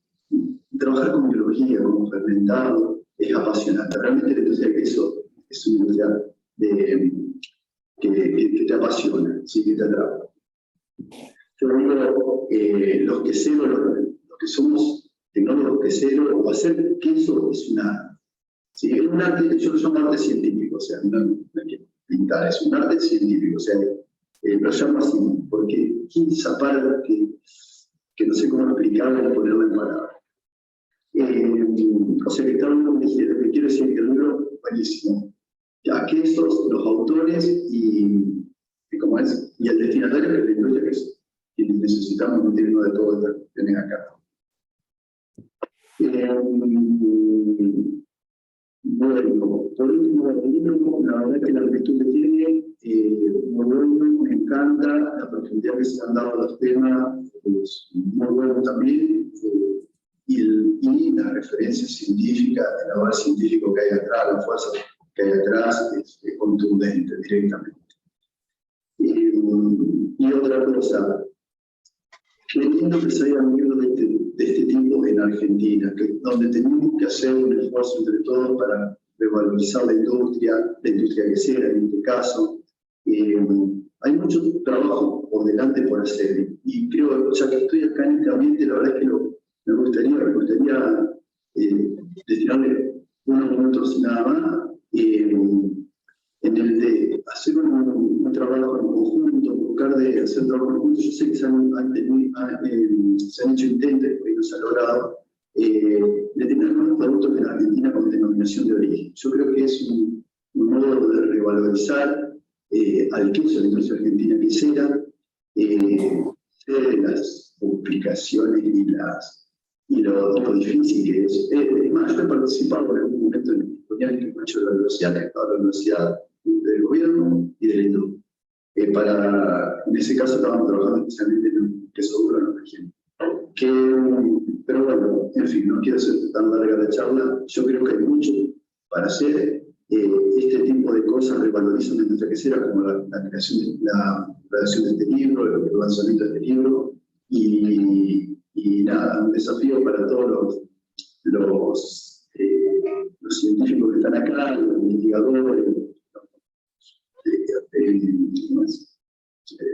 trabajar con biología, con fermentado, es apasionante. Realmente la industria de queso es una industria que te apasiona, ¿sí? Que te atrapa. Yo digo, los queseros, los que somos tecnólogos queseros, o hacer queso es un arte. ¿Sí? Es un arte, yo lo llamo arte científico, o sea, no hay que pintar, es un arte científico, o sea, lo llamo así, porque esa parte que no sé cómo explicarlo y ponerlo en palabras. O sea, que está uno lo que quiero decir que el libro es buenísimo. Ya quesos, los autores y cómo es, y el destinatario que es la industria que es, y necesitamos meternos de todo esto que tenés acá. Bueno, por último, el libro, la verdad que la lectura que tiene, muy bueno, me encanta, la profundidad que se han dado a los temas, es muy bueno también, y la referencia científica, el aval científico que hay atrás, la fuerza que hay atrás, es contundente directamente. Y otra cosa, qué lindo que se hayan libros de este tipo en Argentina, donde tenemos que hacer un esfuerzo entre todos para revalorizar la industria quesera en este caso. Hay mucho trabajo por delante por hacer, y creo, ya que estoy acá en este ambiente, la verdad es que me gustaría destinarle unos minutos nada más, en el de hacer un trabajo en conjunto, buscar de hacer trabajo en conjunto. Yo sé que se han hecho intentos, pero no se ha logrado, de tener unos productos en Argentina con denominación de origen. Yo creo que es un modo de revalorizar al queso de la industria argentina quesera, de las complicaciones y lo difícil que es. Es más, yo he participado en algún momento en el que he hecho la universidad, que estaba la universidad del gobierno y de la industria. En ese caso estábamos trabajando especialmente en el queso duro en la región. Pero bueno, en fin, no quiero hacer tan larga la charla. Yo creo que hay mucho para hacer. Este tipo de cosas revalorizan la industria quesera, como la creación de este libro, el lanzamiento de este libro, y nada, un desafío para todos los científicos que están acá, los investigadores,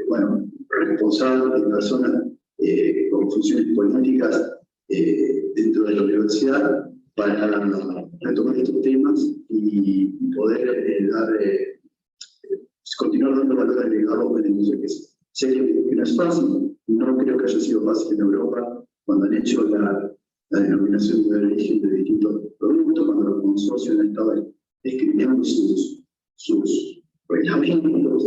bueno, responsables y personas con funciones políticas dentro de la universidad, para retomar estos temas y poder continuar dando valor agregado a la industria quesera. Sé que no es fácil, no creo que haya sido fácil en Europa cuando han hecho la denominación de origen de distintos productos, cuando los consorcios han estado escribiendo sus reglamentos,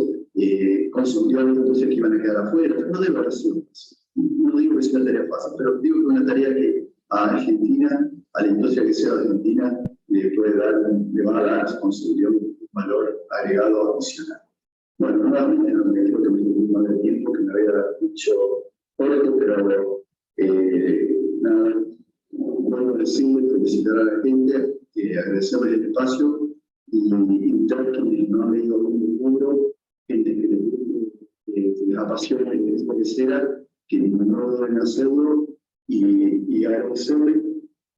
consolidando industrias que iban a quedar afuera. No debe haber sido fácil. No digo que sea una tarea fácil, pero digo que es una tarea que a Argentina, a la industria que sea argentina, le va a dar consolidar un valor agregado adicional. Bueno, nuevamente, no me creo que me tomé más de tiempo, que me había dicho corto, pero nada, bueno, decirle, felicitar a la gente, agradecerles el espacio y invitar a quienes no han leído algún libro, gente que les apasiona y les pareciera, que no deben hacerlo, y agradecerles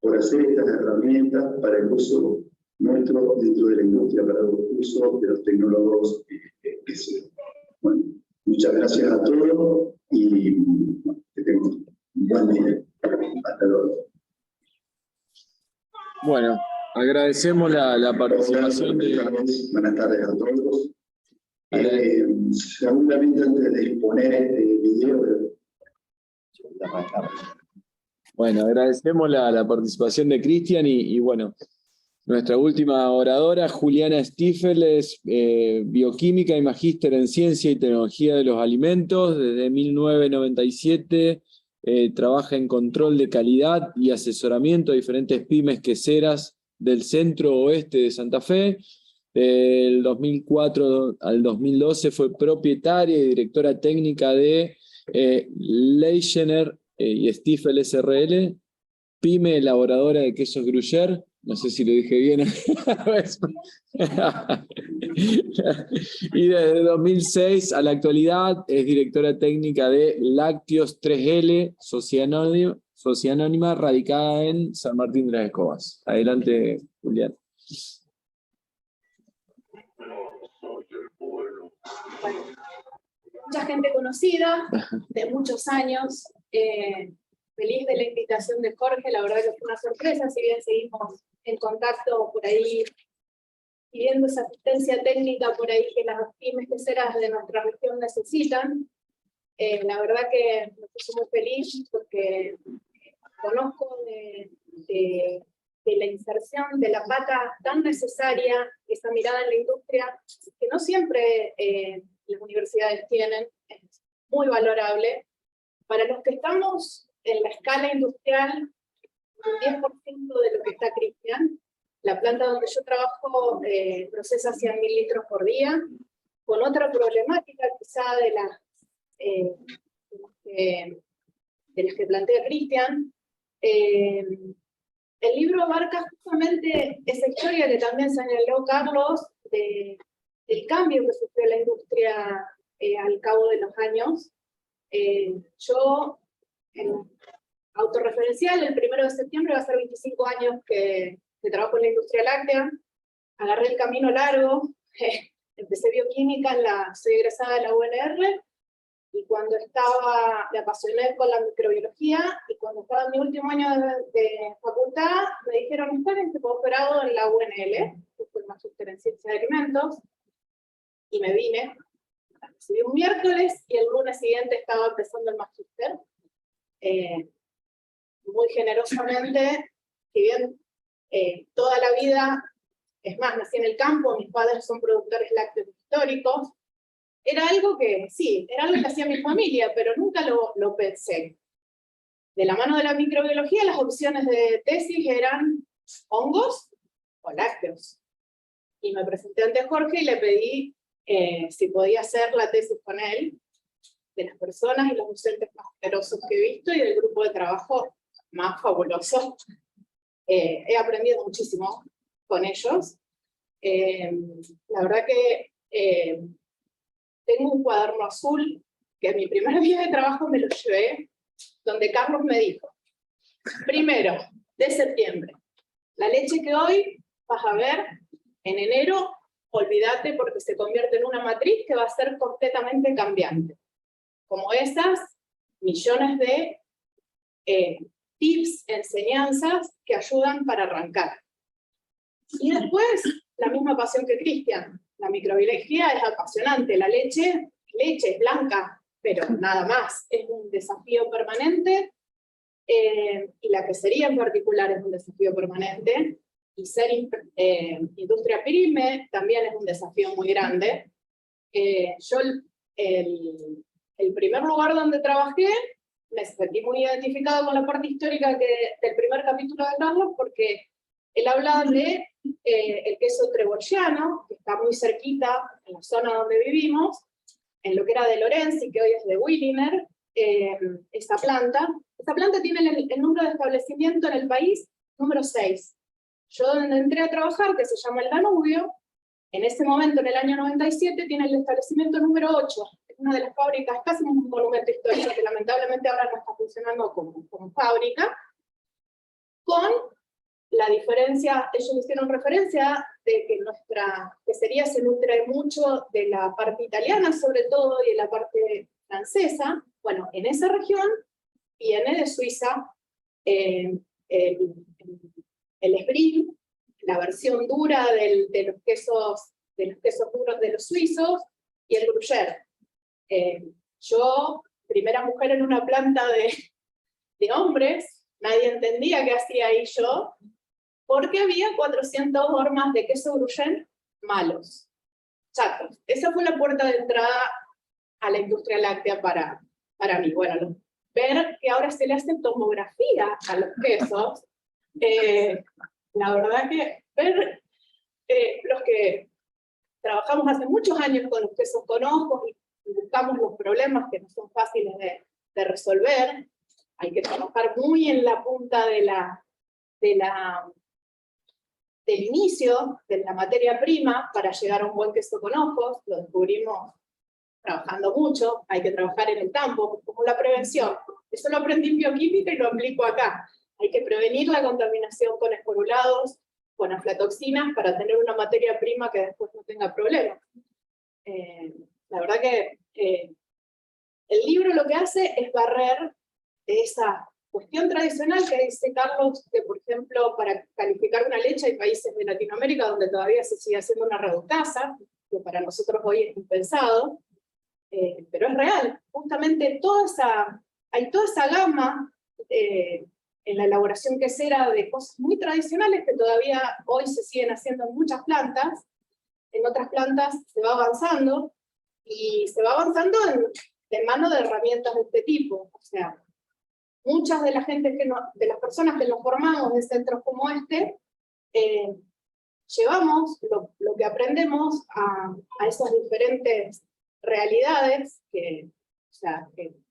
por hacer estas herramientas para el uso nuestro dentro de la industria, para el uso de los tecnólogos que se. Bueno, muchas gracias a todos y que tengan un buen día. Hasta luego. Bueno, agradecemos la participación Buenas tardes a todos. Seguramente antes de exponer este video. Bueno, agradecemos la participación de Cristian y bueno, nuestra última oradora, Juliana Stiefel, es bioquímica y magíster en Ciencia y Tecnología de los Alimentos. Desde 1997 trabaja en control de calidad y asesoramiento a diferentes pymes queseras del centro oeste de Santa Fe. Del 2004 al 2012 fue propietaria y directora técnica de Leichener y Stiefel SRL, pyme elaboradora de quesos Gruyère. No sé si lo dije bien. Y desde 2006 a la actualidad es directora técnica de Lácteos 3L, sociedad sociedad anónima radicada en San Martín de las Escobas. Adelante, Julián. Bueno, mucha gente conocida, de muchos años. Feliz de la invitación de Jorge, la verdad que fue una sorpresa, si bien seguimos en contacto por ahí, pidiendo esa asistencia técnica por ahí que las pymes queseras de nuestra región necesitan. La verdad que me puse muy feliz porque conozco de la inserción de la pata tan necesaria, esa mirada en la industria, que no siempre las universidades tienen, es muy valorable. Para los que estamos en la escala industrial, un 10% de lo que está Cristian. La planta donde yo trabajo procesa 100.000 litros por día, con otra problemática quizá de las que plantea Cristian. El libro abarca justamente esa historia que también señaló Carlos, del cambio que sufrió la industria al cabo de los años. Yo, autorreferencial, el 1 de septiembre va a ser 25 años que trabajo en la industria láctea. Agarré el camino largo, empecé bioquímica, soy egresada de la UNR, y cuando me apasioné con la microbiología, y cuando estaba en mi último año de facultad, me dijeron, estás en este posgrado en la UNL, que fue el magíster en ciencia de alimentos, y me vine. Recibí un miércoles, y el lunes siguiente estaba empezando el magíster. Muy generosamente, si bien toda la vida, es más, nací en el campo, mis padres son productores lácteos históricos, era algo que, sí, era algo que hacía mi familia, pero nunca lo pensé. De la mano de la microbiología, las opciones de tesis eran hongos o lácteos. Y me presenté ante Jorge y le pedí si podía hacer la tesis con él, de las personas y los docentes más generosos que he visto, y del grupo de trabajo más fabuloso. He aprendido muchísimo con ellos. La verdad que tengo un cuaderno azul, que en mi primer día de trabajo me lo llevé, donde Carlos me dijo, 1 de septiembre, la leche que hoy vas a ver, en enero, olvídate porque se convierte en una matriz que va a ser completamente cambiante. Como esas, millones de tips, enseñanzas que ayudan para arrancar. Y después, la misma pasión que Cristian. La microbiología es apasionante, la leche es blanca, pero nada más. Es un desafío permanente, y la quesería en particular es un desafío permanente, y ser industria pyme también es un desafío muy grande. Yo el primer lugar donde trabajé, me sentí muy identificado con la parte histórica del primer capítulo de Carlos, porque él habla de el queso treborgiano, que está muy cerquita en la zona donde vivimos, en lo que era de Lorenzi, que hoy es de Williner. Esa planta tiene el número de establecimiento en el país número 6. Yo donde entré a trabajar, que se llama El Danubio, en ese momento, en el año 97, tiene el establecimiento número 8. Es una de las fábricas, casi un monumento histórico, que lamentablemente ahora no está funcionando como fábrica, con la diferencia, ellos hicieron referencia de que nuestra quesería se nutre mucho de la parte italiana, sobre todo, y de la parte francesa. Bueno, en esa región viene de Suiza el Esbrin, la versión dura de los quesos duros de los suizos, y el Gruyère. Yo, primera mujer en una planta de hombres, nadie entendía qué hacía ahí yo, porque había 400 hormas de queso Gruyère malos, chatos. Esa fue la puerta de entrada a la industria láctea para mí. Bueno, ver que ahora se le hace tomografía a los quesos, la verdad que ver los que trabajamos hace muchos años con los quesos con ojos y buscamos los problemas que no son fáciles de resolver, hay que trabajar muy en la punta del inicio de la materia prima para llegar a un buen queso con ojos. Lo descubrimos trabajando mucho, hay que trabajar en el campo, como la prevención. Eso lo aprendí en bioquímica y lo aplico acá. Hay que prevenir la contaminación con esporulados, con aflatoxinas, para tener una materia prima que después no tenga problemas. La verdad que el libro lo que hace es barrer de esa cuestión tradicional que dice Carlos, que por ejemplo para calificar una leche hay países de Latinoamérica donde todavía se sigue haciendo una reductasa, que para nosotros hoy es impensado, pero es real. Justamente hay toda esa gama en la elaboración quesera de cosas muy tradicionales que todavía hoy se siguen haciendo en muchas plantas. En otras plantas se va avanzando, y se va avanzando de mano de herramientas de este tipo. O sea, muchas de de las personas que nos formamos en centros como este, llevamos lo que aprendemos a esas diferentes realidades, que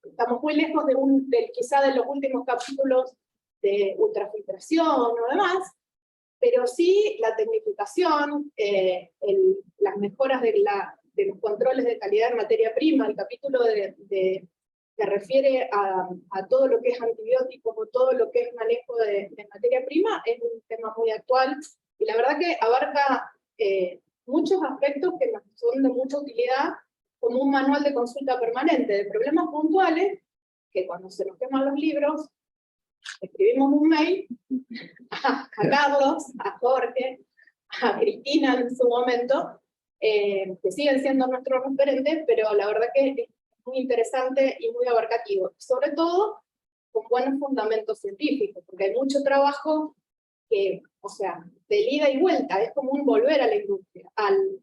estamos muy lejos quizá de los últimos capítulos de ultrafiltración o demás, pero sí la tecnificación, las mejoras de los controles de calidad de materia prima, el capítulo que refiere a todo lo que es antibióticos o todo lo que es manejo de materia prima, es un tema muy actual, y la verdad que abarca muchos aspectos que nos son de mucha utilidad, como un manual de consulta permanente de problemas puntuales, que cuando se nos queman los libros, escribimos un mail a Carlos, a Jorge, a Cristina en su momento, que siguen siendo nuestros referentes, pero la verdad que es muy interesante y muy abarcativo, sobre todo con buenos fundamentos científicos, porque hay mucho trabajo que, o sea, de ida y vuelta, es como un volver a la industria,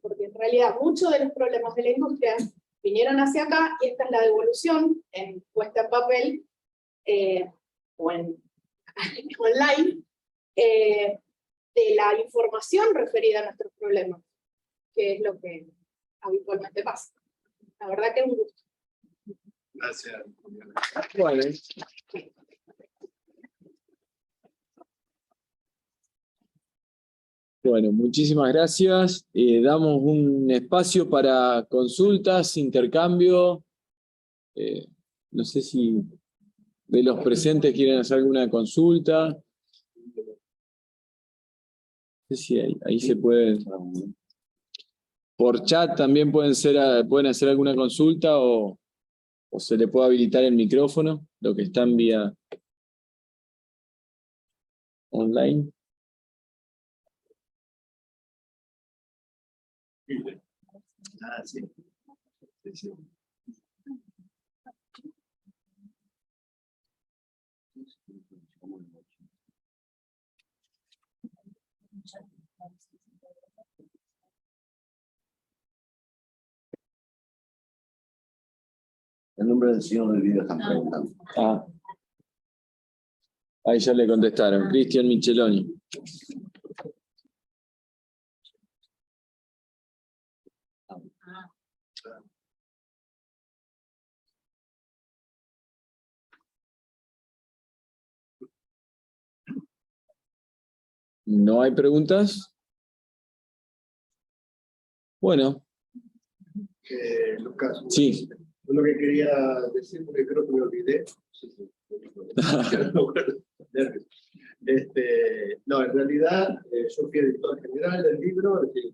porque en realidad muchos de los problemas de la industria vinieron hacia acá, y esta es la devolución puesta en papel, o en online, de la información referida a nuestros problemas, que es lo que habitualmente pasa. La verdad que es un gusto. Gracias. Bueno. Bueno, muchísimas gracias. Damos un espacio para consultas, intercambio. No sé si de los presentes quieren hacer alguna consulta. No sé si ahí se puede. Por chat también pueden hacer alguna consulta, o se le puede habilitar el micrófono, lo que están vía online. Sí. Sí. El nombre del señor del video están preguntando. Ahí ya le contestaron, Cristian Micheloni. ¿No hay preguntas? Bueno. Lucas, Sí. Lo que quería decir, porque creo que me olvidé. No, en realidad, yo fui editor general del libro, es decir,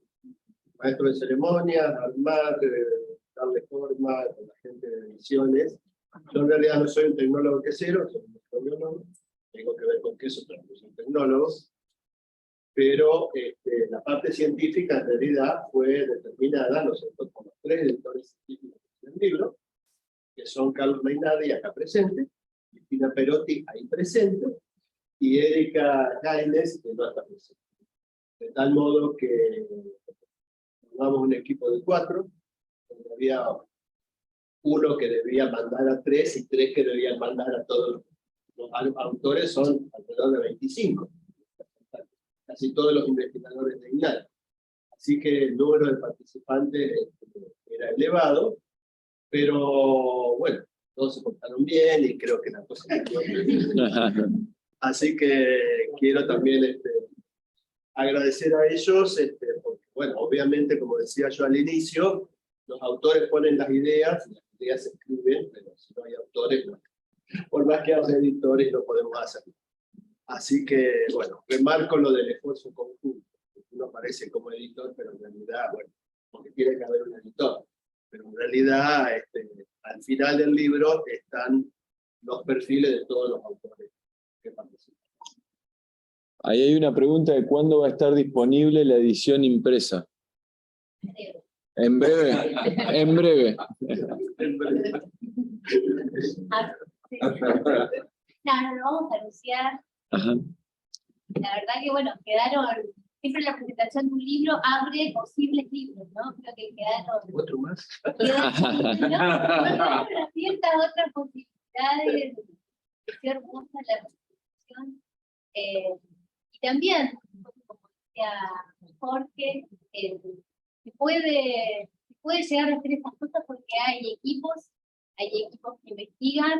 maestro de ceremonias, armar, darle forma con la gente de ediciones. Yo en realidad no soy un tecnólogo quesero, soy un microbiólogo, tengo que ver con queso, pero no soy un tecnólogo. Pero la parte científica en realidad fue determinada, ¿no es cierto?, por los tres editores científicos del libro, que son Carlos Reinardi, acá presente, Cristina Perotti, ahí presente, y Erika Gaines, que no está presente. De tal modo que formamos un equipo de 4, donde había uno que debía mandar a 3 y 3 que debían mandar a todos. Los autores son alrededor de 25. Casi todos los investigadores de INAL. Así que el número de participantes era elevado, pero bueno, todos se portaron bien y creo que la cosa quedó bien. Así que quiero también agradecer a ellos, porque bueno, obviamente, como decía yo al inicio, los autores ponen las ideas se escriben, pero si no hay autores, no. Por más que haya editores, no podemos hacer. Así que, bueno, remarco lo del esfuerzo conjunto. Uno aparece como editor, pero en realidad, bueno, porque tiene que haber un editor. Pero en realidad, al final del libro están los perfiles de todos los autores que participan. Ahí hay una pregunta de cuándo va a estar disponible la edición impresa. En breve, en breve. No, lo vamos a anunciar. Ajá. La verdad que, bueno, quedaron, siempre la presentación de un libro abre posibles libros, ¿no? Creo que quedaron... ¿Otro más? Quedaron ciertas otras posibilidades de ser hermosa la presentación. Y también, como decía Jorge, se puede llegar a hacer esas cosas porque hay equipos que investigan,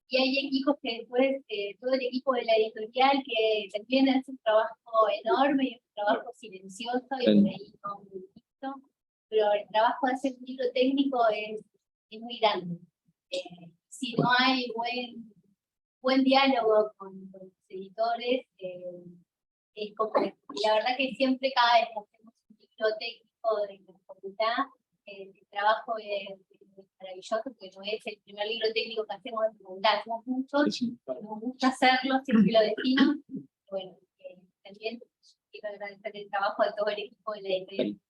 y hay equipos que después, todo el equipo de la editorial que también hace un trabajo enorme y un trabajo silencioso y por ahí no muy visto, pero el trabajo de hacer un libro técnico es muy grande. Si no hay buen diálogo con los editores, es complejo. Y la verdad que siempre, cada vez que hacemos un libro técnico de la facultad, el trabajo es maravilloso, porque no es el primer libro técnico que hacemos en la facultad, hacemos muchos, nos gusta hacerlo, siempre lo decimos. Bueno, también quiero agradecer el trabajo de todo el equipo de la editorial.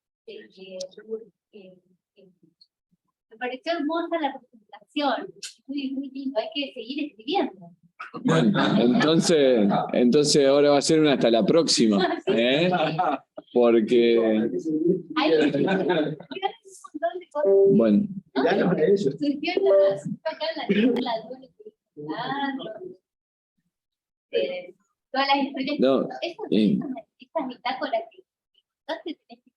Me pareció hermosa la presentación, muy lindo, hay que seguir escribiendo. Bueno, entonces ahora va a ser una hasta la próxima, ¿eh? Porque... Hay un montón de cosas. Bueno. Surgió acá en la todas las historias. No, esta bitácora que entonces tenés que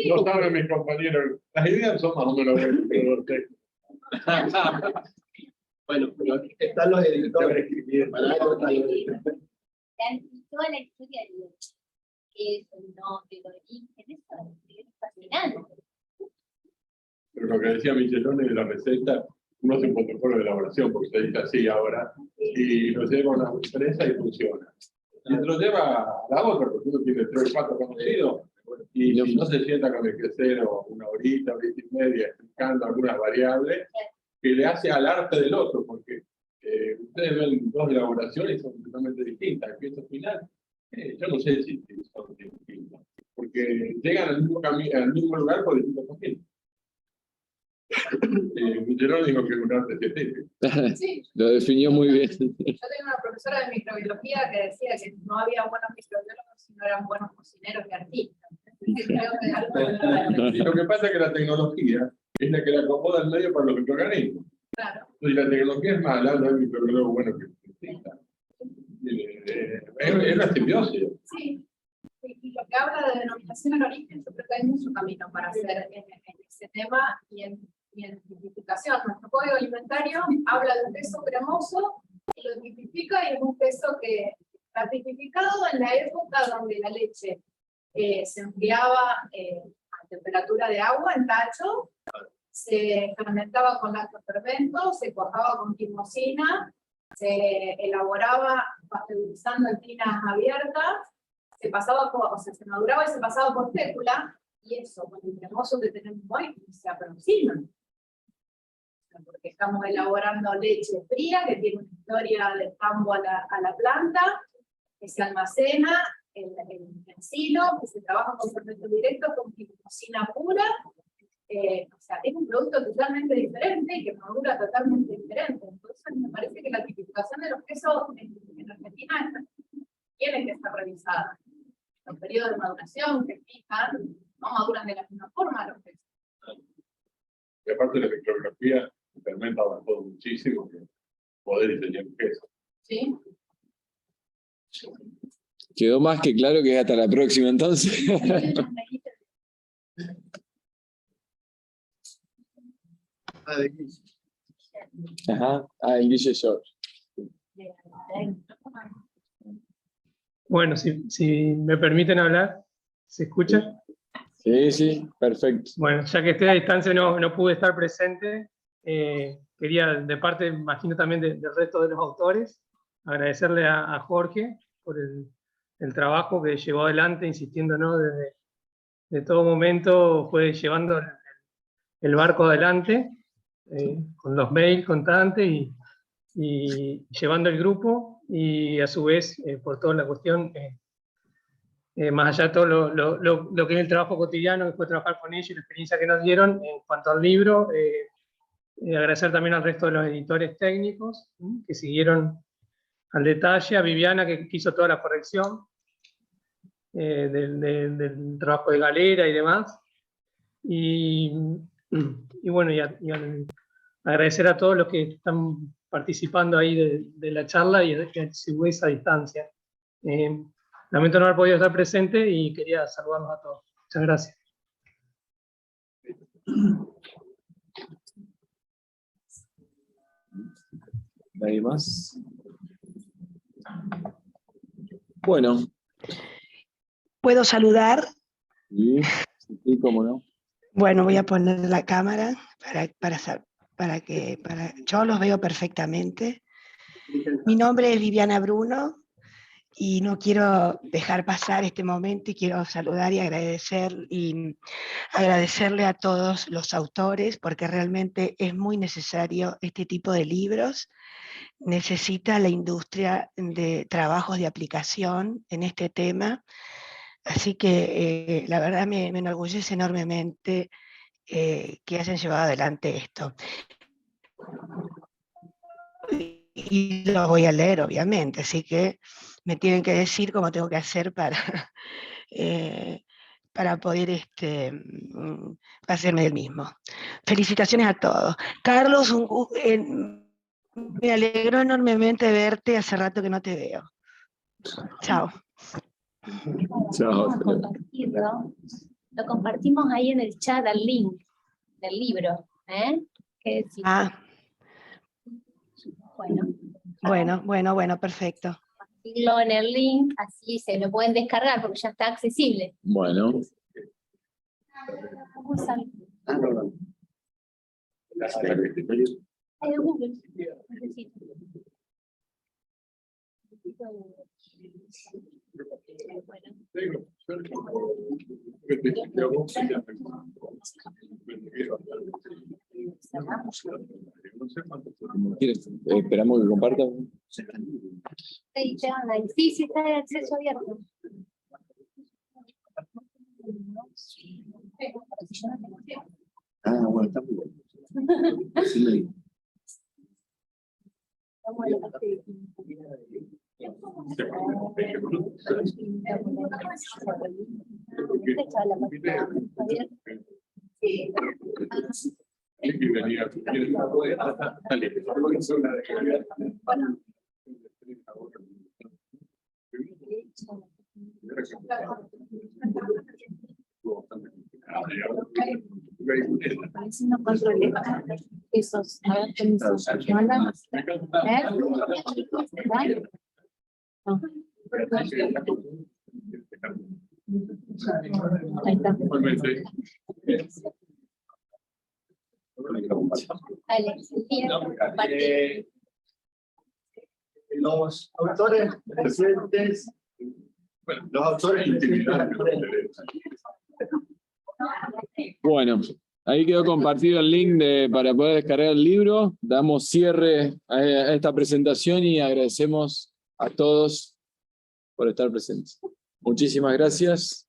No saben mis compañeros, las ideas son más o menos buenas. Bueno, pero están los editores para eso están los editores. toda la historia de eso, no, de origen, eso es fascinante. Pero lo que decía Michelone de la receta, uno hace un protocolo de elaboración, porque se dice así ahora, y lo lleva a una empresa y funciona. Y se lo lleva a la otra, porque uno tiene 3 o 4 conocidos, y si no se sienta con el quesero una horita y media, explicando algunas variables, que le hace al arte del otro, porque ustedes ven 2 elaboraciones y son totalmente distintas. El pienso final, yo no sé si son distintas, porque llegan al mismo lugar por distintos caminos. Michelone dijo que es un arte científico. Sí. Lo definió muy bien. Yo tenía una profesora de microbiología que decía que no había buenos microbiólogos si no eran buenos cocineros y artistas. Creo que algo Y lo que pasa es que la tecnología es la que le acomoda el medio para los microorganismos. claro. Si la tecnología es mala, no hay microbiólogo bueno que exista. Es una simbiosis. Sí. Y lo que habla de denominación al origen, yo creo que hay mucho camino para hacer en ese tema y en tipificación. Nuestro código alimentario habla de un queso cremoso y lo tipifica, y es un queso que está tipificado en la época donde la leche se enfriaba a temperatura de agua en tacho, se fermentaba con lactofermento, se cuajaba con quimosina, se elaboraba pasteurizando en tinas abiertas, se pasaba se maduraba y se pasaba por fécula, y eso, con el cremoso que tenemos hoy, se aproxima. Porque estamos elaborando leche fría, que tiene una historia de campo a la planta, que se almacena en silo, que se trabaja con fermento directo, con quimosina pura. O sea, es un producto totalmente diferente y que madura totalmente diferente. Entonces me parece que la tipificación de los quesos en Argentina tiene que estar revisada. Los periodos de maduración que fijan no maduran de la misma forma los quesos. Y aparte de la microbiología, el fermento avanzó muchísimo que poder diseñar un queso. ¿Sí? Quedó más que claro que hasta la próxima, entonces. Ajá. Ah, el Guille George. Bueno, si me permiten hablar, ¿se escucha? Sí, sí, perfecto. Bueno, ya que estoy a distancia no pude estar presente, quería de parte, imagino también del resto de los autores, agradecerle a Jorge por el trabajo que llevó adelante, insistiendo, ¿no? De todo momento fue llevando el barco adelante, con los mails constantes y llevando el grupo, y a su vez, por toda la cuestión, más allá de todo lo que es el trabajo cotidiano, que fue trabajar con ellos y la experiencia que nos dieron, en cuanto al libro, agradecer también al resto de los editores técnicos, que siguieron al detalle, a Viviana, que hizo toda la corrección del trabajo de Galera y demás, y bueno, agradecer a todos los que están participando ahí de la charla y a su vez a distancia. Lamento no haber podido estar presente y quería saludarlos a todos. Muchas gracias. ¿Nadie más? Bueno. ¿Puedo saludar? Sí, sí, cómo no. Bueno, voy a poner la cámara yo los veo perfectamente. Mi nombre es Viviana Bruno y no quiero dejar pasar este momento y quiero saludar y agradecerle a todos los autores, porque realmente es muy necesario este tipo de libros. Necesita la industria de trabajos de aplicación en este tema. Así que la verdad me enorgullece enormemente que hayan llevado adelante esto. Y lo voy a leer, obviamente, así que me tienen que decir cómo tengo que hacer para poder hacerme del mismo. Felicitaciones a todos. Carlos, me alegró enormemente verte, hace rato que no te veo. Chao. Chao. Vamos a compartirlo. Lo compartimos ahí en el chat, al link del libro. ¿Qué decís? Bueno, perfecto. Compartirlo en el link, así se lo pueden descargar porque ya está accesible. Bueno. Vamos a Google. Esperamos que compartan. Sí, está de acceso abierto. Bueno, está muy bueno. Esos, a ver, permiso. Ahí está. Dale, los autores presentes, los autores individuales. Bueno, ahí quedó compartido el link para poder descargar el libro. Damos cierre a esta presentación y agradecemos a todos por estar presentes. Muchísimas gracias.